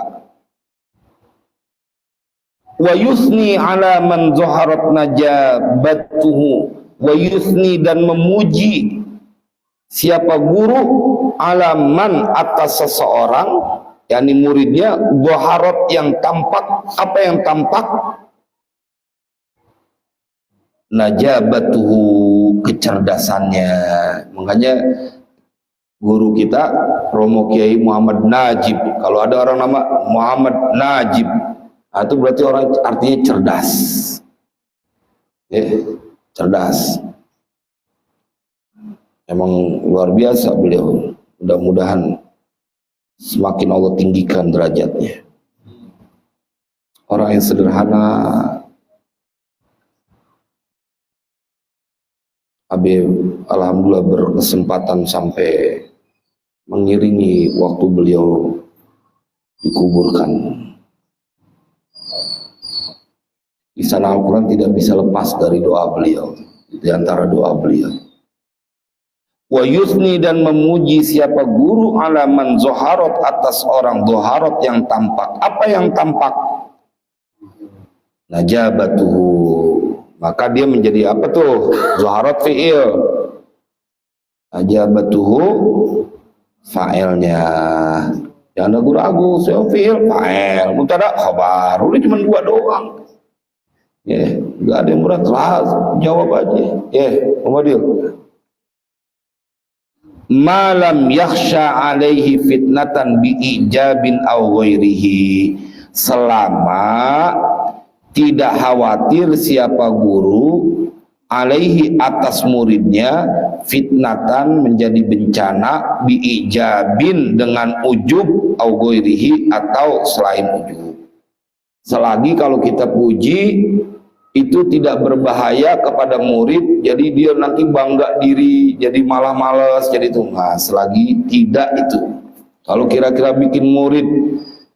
Wa yusni ala man zaharat najabatuhu, wa yusni, dan memuji siapa guru ala man, atas seseorang, yakni muridnya, zaharat yang tampak. Apa yang tampak? Najabatuhu, kecerdasannya. Makanya guru kita Romo Kiai Muhammad Najib, kalau ada orang nama Muhammad Najib, nah itu berarti orang artinya cerdas ya, cerdas. Emang luar biasa beliau. Mudah-mudahan semakin Allah tinggikan derajatnya. Orang yang sederhana. Abi alhamdulillah berkesempatan sampai mengiringi waktu beliau dikuburkan. Di sana Al-Quran tidak bisa lepas dari doa beliau, di antara doa beliau. Wa yusni, dan memuji siapa guru ala man zaharat, atas orang zaharat yang tampak. Apa yang tampak? Najabatuhu, maka dia menjadi apa tuh? Zaharat fi'il, najabatuhu fa'ilnya. Jangan ragu-ragu, saya fi'il fa'il, mubtada khabar, udah cuma 2 doang. Ya, nggak ada yang berat, jawab aja. Ya, Muhammadil. Malam yakhsha alaihi fitnatan bi'ijabin aw ghairihi, selama tidak khawatir siapa guru alaihi, atas muridnya, fitnatan, menjadi bencana, bi'ijabin, dengan ujub, aw ghairihi, atau selain ujub. Selagi kalau kita puji itu tidak berbahaya kepada murid, jadi dia nanti bangga diri, jadi malah malas, jadi itu. Nah, selagi tidak itu. Kalau kira-kira bikin murid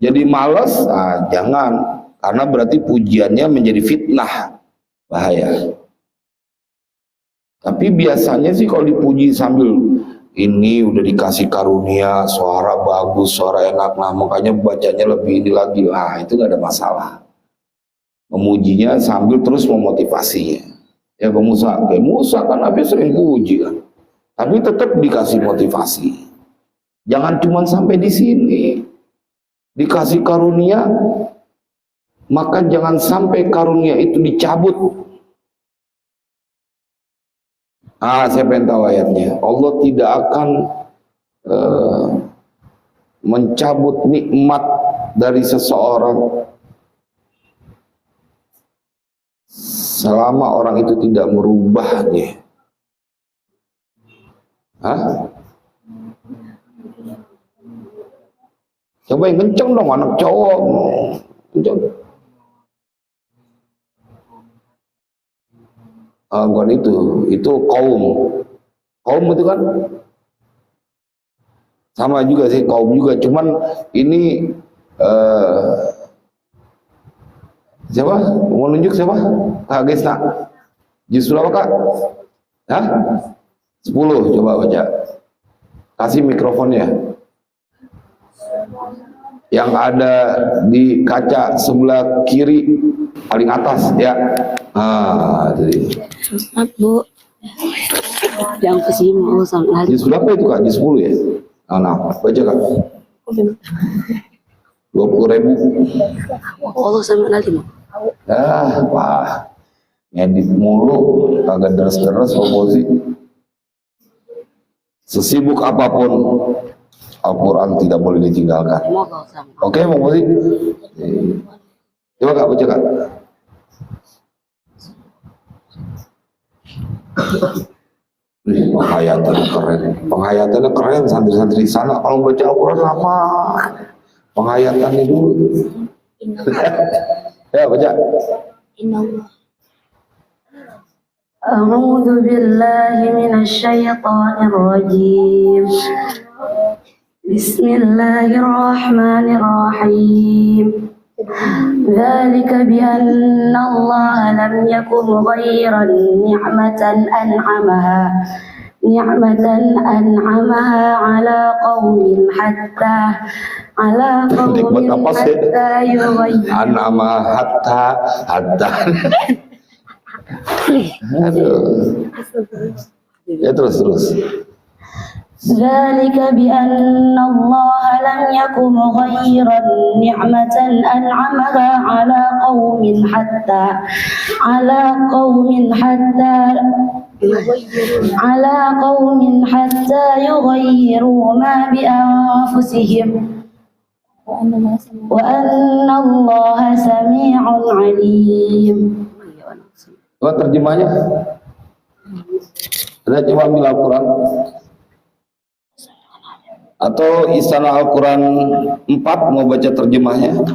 jadi malas, nah jangan, karena berarti pujiannya menjadi fitnah, bahaya. Tapi biasanya sih kalau dipuji sambil ini udah dikasih karunia, suara bagus, suara enak, nah makanya bacanya lebih ini lagi, nah itu gak ada masalah. Memujinya sambil terus memotivasinya. Ya Bang Musa, kayak Musa kan Nabi sering puji kan, tapi tetap dikasih motivasi. Jangan cuma sampai di sini. Dikasih karunia, maka jangan sampai karunia itu dicabut. Saya pengen tahu ayatnya. Allah tidak akan mencabut nikmat dari seseorang selama orang itu tidak merubahnya. Coba yang kenceng dong, anak cowok. Kenceng. Bukan itu kaum. Kaum itu kan sama juga sih, kaum juga, cuman ini siapa? Mau nunjuk siapa? Kak Gesna. Juz berapa Kak? 10, coba baca. Kasih mikrofonnya. Yang ada di kaca sebelah kiri paling atas ya. Jadi. Bu. Yang kesini mau sama Juz berapa itu Kak? Juz 10 ya? Nah, baca Kak. 20.000. Allah sama lagi mau. Wah, ngedit mulu, kagak deres-deres oposisi. Sesibuk apapun Al-Quran tidak boleh ditinggalkan. Semoga Ustaz. Oke, mau boleh? Coba Kak, baca Kak. Penghayatannya keren. Penghayatannya keren, santri-santri sana. Kalau baca Al-Quran apa? Penghayatannya dulu. Ya, baca. أعوذ بالله من الشيطان الرجيم بسم الله الرحمن الرحيم ذلك بأن الله لم يكن غير نعمة أنعمها على قوم حتى يغيروا An'ama hatta. Aduh. Ya terus. ذلك بأن الله لم يكن غير نعمة أنعمها على قوم حتى يغيروا ما بأنفسهم وأن الله سميع عليم. Coba terjemahnya. Ada coba ambil Al-Quran. Atau Istana Al-Quran 4 mau baca terjemahnya.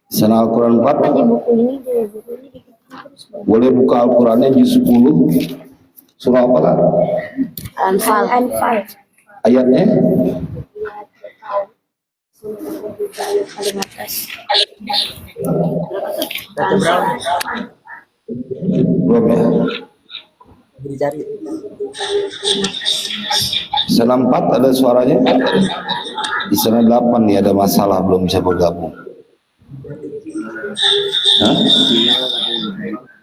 Istana Al-Quran 4. Boleh buka Al-Qurannya juz 10. Surah apa Kak? Anfal. Ayatnya? Belum ya? Di sana 4 ada suaranya. Di sana 8 nih ada masalah, belum bisa bergabung. Hah?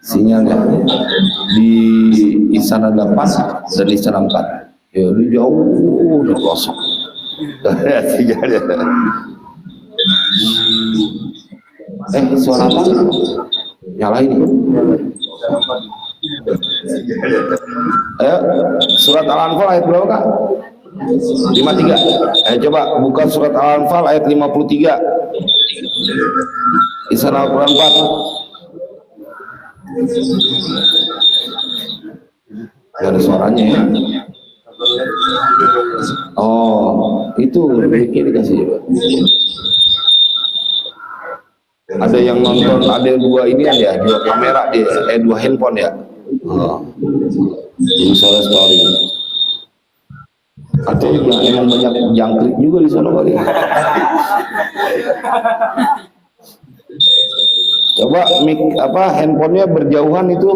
Sinyalnya di sana 8 dan di sana 4. Ya udah jauh, udah kosong. Sinyalnya. Suara apa? Nyalain. Ayo, surat Al-Anfal ayat berapa Kak? 53. Coba buka surat Al-Anfal ayat 53. Di sana Al-Quran 4. Gak ada suaranya ya. Oh, itu bikin dikasih coba. Ada yang nonton, ada dua ini ya, dua kamera dia, dua handphone ya. Oh. Jadi soal story. Atau juga emang banyak jangkrik juga di sana kali. Coba mic handphonenya berjauhan itu.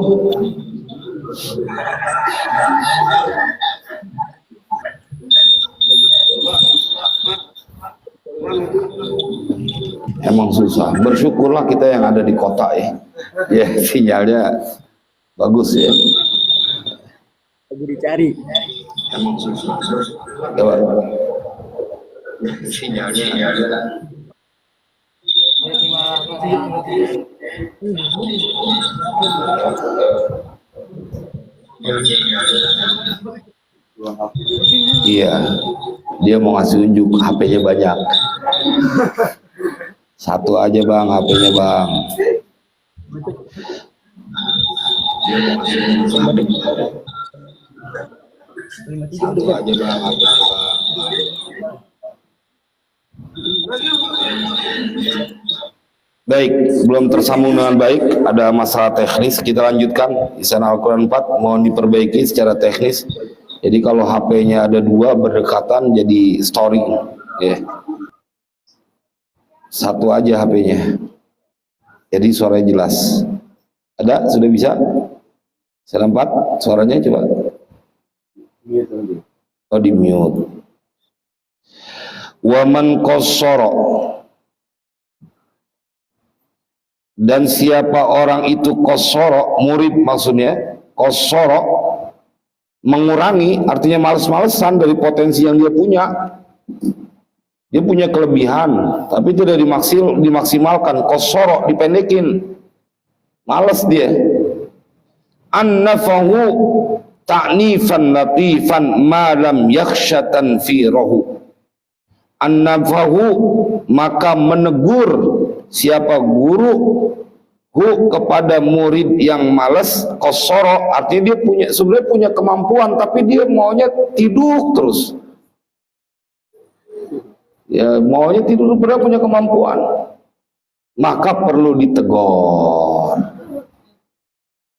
Emang susah. Bersyukurlah kita yang ada di kota ya. Ya sinyalnya bagus ya. Lagi dicari. Emang susah. Coba. Sinyalnya. Iya, dia mau ngasih unjuk HP-nya banyak. Satu aja bang, HP-nya bang. Satu aja bang, HP-nya bang. Baik, belum tersambung dengan baik, ada masalah teknis, kita lanjutkan. Di sana Al-Quran 4 mohon diperbaiki secara teknis. Jadi kalau HP-nya ada dua berdekatan jadi story ya. Satu aja HP-nya. Jadi suaranya jelas. Ada? Sudah bisa? Sana 4, suaranya coba. Oh di mute. Waman qassara, dan siapa orang itu qassara, murid maksudnya, qassara mengurangi, artinya males-malesan dari potensi yang dia punya. Dia punya kelebihan tapi tidak dimaksimalkan, qassara dipendekin, males dia. Annafahu, ta'nifan latifan ma lam yakhsha tanfirahu. An-nafahu, maka menegur siapa guru hu kepada murid yang malas, qasara, artinya dia sebenarnya punya kemampuan tapi dia maunya tidur terus. Ya, maunya tidur padahal punya kemampuan. Maka perlu ditegur.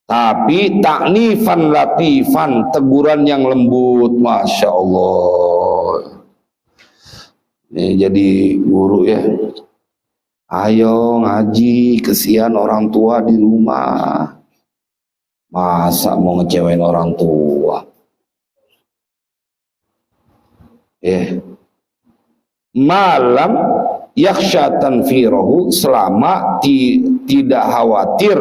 Tapi ta'nifan latifan, teguran yang lembut, Masya Allah. Ini jadi guru ya. Ayo ngaji, kesian orang tua di rumah. Masa mau ngecewain orang tua? Malam yakhsha tanfirahu, selama tidak khawatir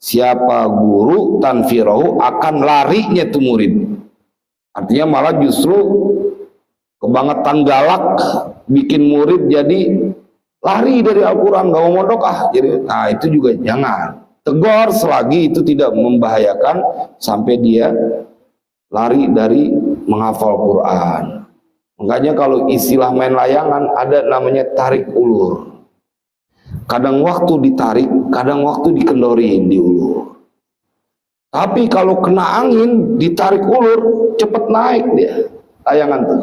siapa guru tanfirahu akan larinya tuh murid. Artinya malah justru kebangetan galak bikin murid jadi lari dari Al-Quran, gak mau mondok jadi, nah itu juga jangan. Tegur selagi itu tidak membahayakan sampai dia lari dari menghafal Quran. Makanya kalau istilah main layangan ada namanya tarik ulur. Kadang waktu ditarik, kadang waktu dikendorin diulur. Tapi kalau kena angin ditarik ulur, cepet naik dia layangan tuh.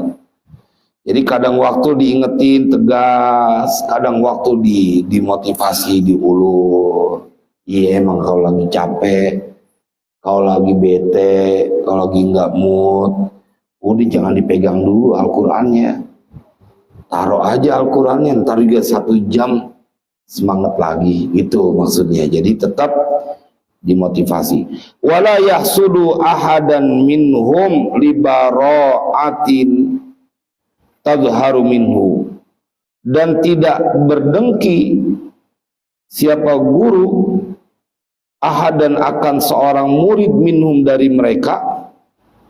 Jadi kadang waktu diingetin tegas, kadang waktu dimotivasi diulur. Iya emang kalau lagi capek, kalau lagi bete, kalau lagi nggak mood, udah jangan dipegang dulu Al-Qur'annya. Taruh aja Al-Qur'annya, ntar juga 1 jam semangat lagi. Itu maksudnya. Jadi tetap dimotivasi. Wala yahsudu ahadan minhum libara'atin tadharu minhu, dan tidak berdengki siapa guru ahadan akan seorang murid minhum dari mereka,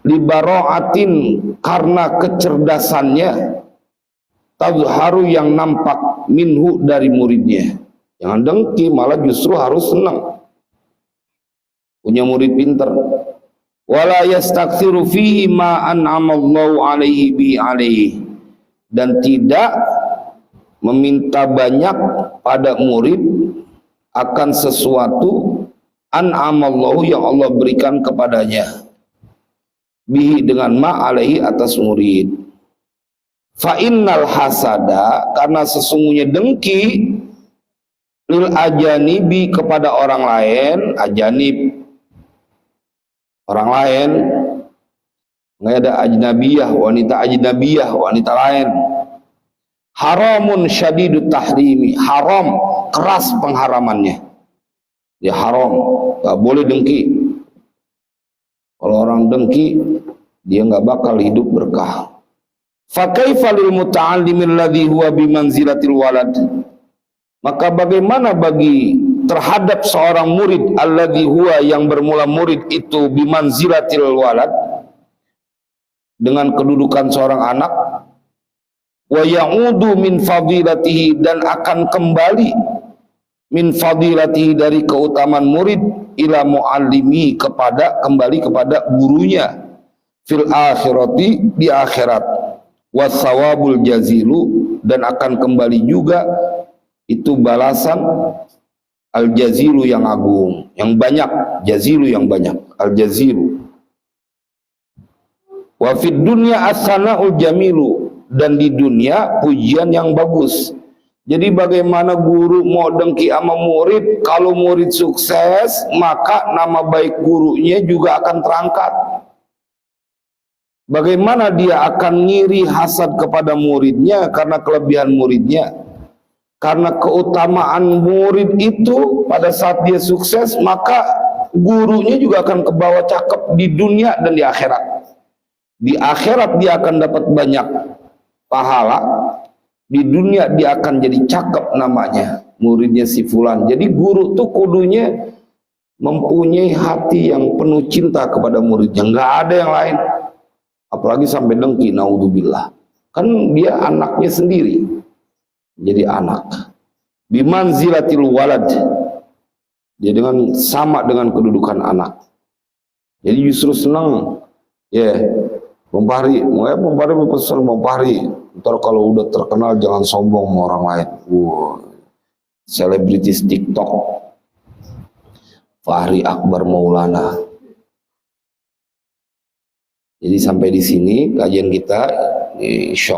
libara'atin karena kecerdasannya, tadharu yang nampak minhu dari muridnya. Jangan dengki, malah justru harus senang punya murid pintar. Wala yastakthiru fihi ma an'amallahu alaihi bi alaihi, dan tidak meminta banyak pada murid akan sesuatu an'amallahu yang Allah berikan kepadanya, bihi dengan ma alaihi atas murid. Fa innal hasada, karena sesungguhnya dengki, lil ajanibi kepada orang lain, ajanib orang lain, nggak ada ajnabiyah, wanita lain. Haramun syadidut tahrimi, haram keras pengharamannya. Ya haram, nggak boleh dengki. Kalau orang dengki, dia nggak bakal hidup berkah. Fa kaifa lil muta'allimi alladhi huwa bimanzilatil walad, maka bagaimana bagi terhadap seorang murid alladhi huwa yang bermula murid itu bimanzilatil walad, dengan kedudukan seorang anak, wa ya'udu min fadilatihi, dan akan kembali min fadilatihi dari keutamaan murid, ila muallimi kembali kepada gurunya, fil akhirati di akhirat, wasawabul jazilu, dan akan kembali juga itu balasan al jazilu yang agung, yang banyak, jazilu yang banyak, al jazilu. Wa fid dunya as-sana'ul jamilu, dan di dunia pujian yang bagus. Jadi bagaimana guru mau dengki sama murid? Kalau murid sukses, maka nama baik gurunya juga akan terangkat. Bagaimana dia akan ngiri hasad kepada muridnya karena kelebihan muridnya? Karena keutamaan murid itu pada saat dia sukses, maka gurunya juga akan kebawa cakep di dunia dan di akhirat. Di akhirat dia akan dapat banyak pahala, di dunia dia akan jadi cakep namanya, muridnya si fulan. Jadi guru tuh kudunya mempunyai hati yang penuh cinta kepada muridnya, nggak ada yang lain. Apalagi sampai dengki, naudzubillah. Kan dia anaknya sendiri, jadi anak. Bimanzilatil walad, dia sama dengan kedudukan anak. Jadi justru senang, ya, Bang Fahri, makanya Bang Fahri berpesan, Bang Fahri, ntar kalau udah terkenal jangan sombong sama orang lain. Selebritis TikTok, Fahri Akbar Maulana. Jadi sampai di sini kajian kita, insya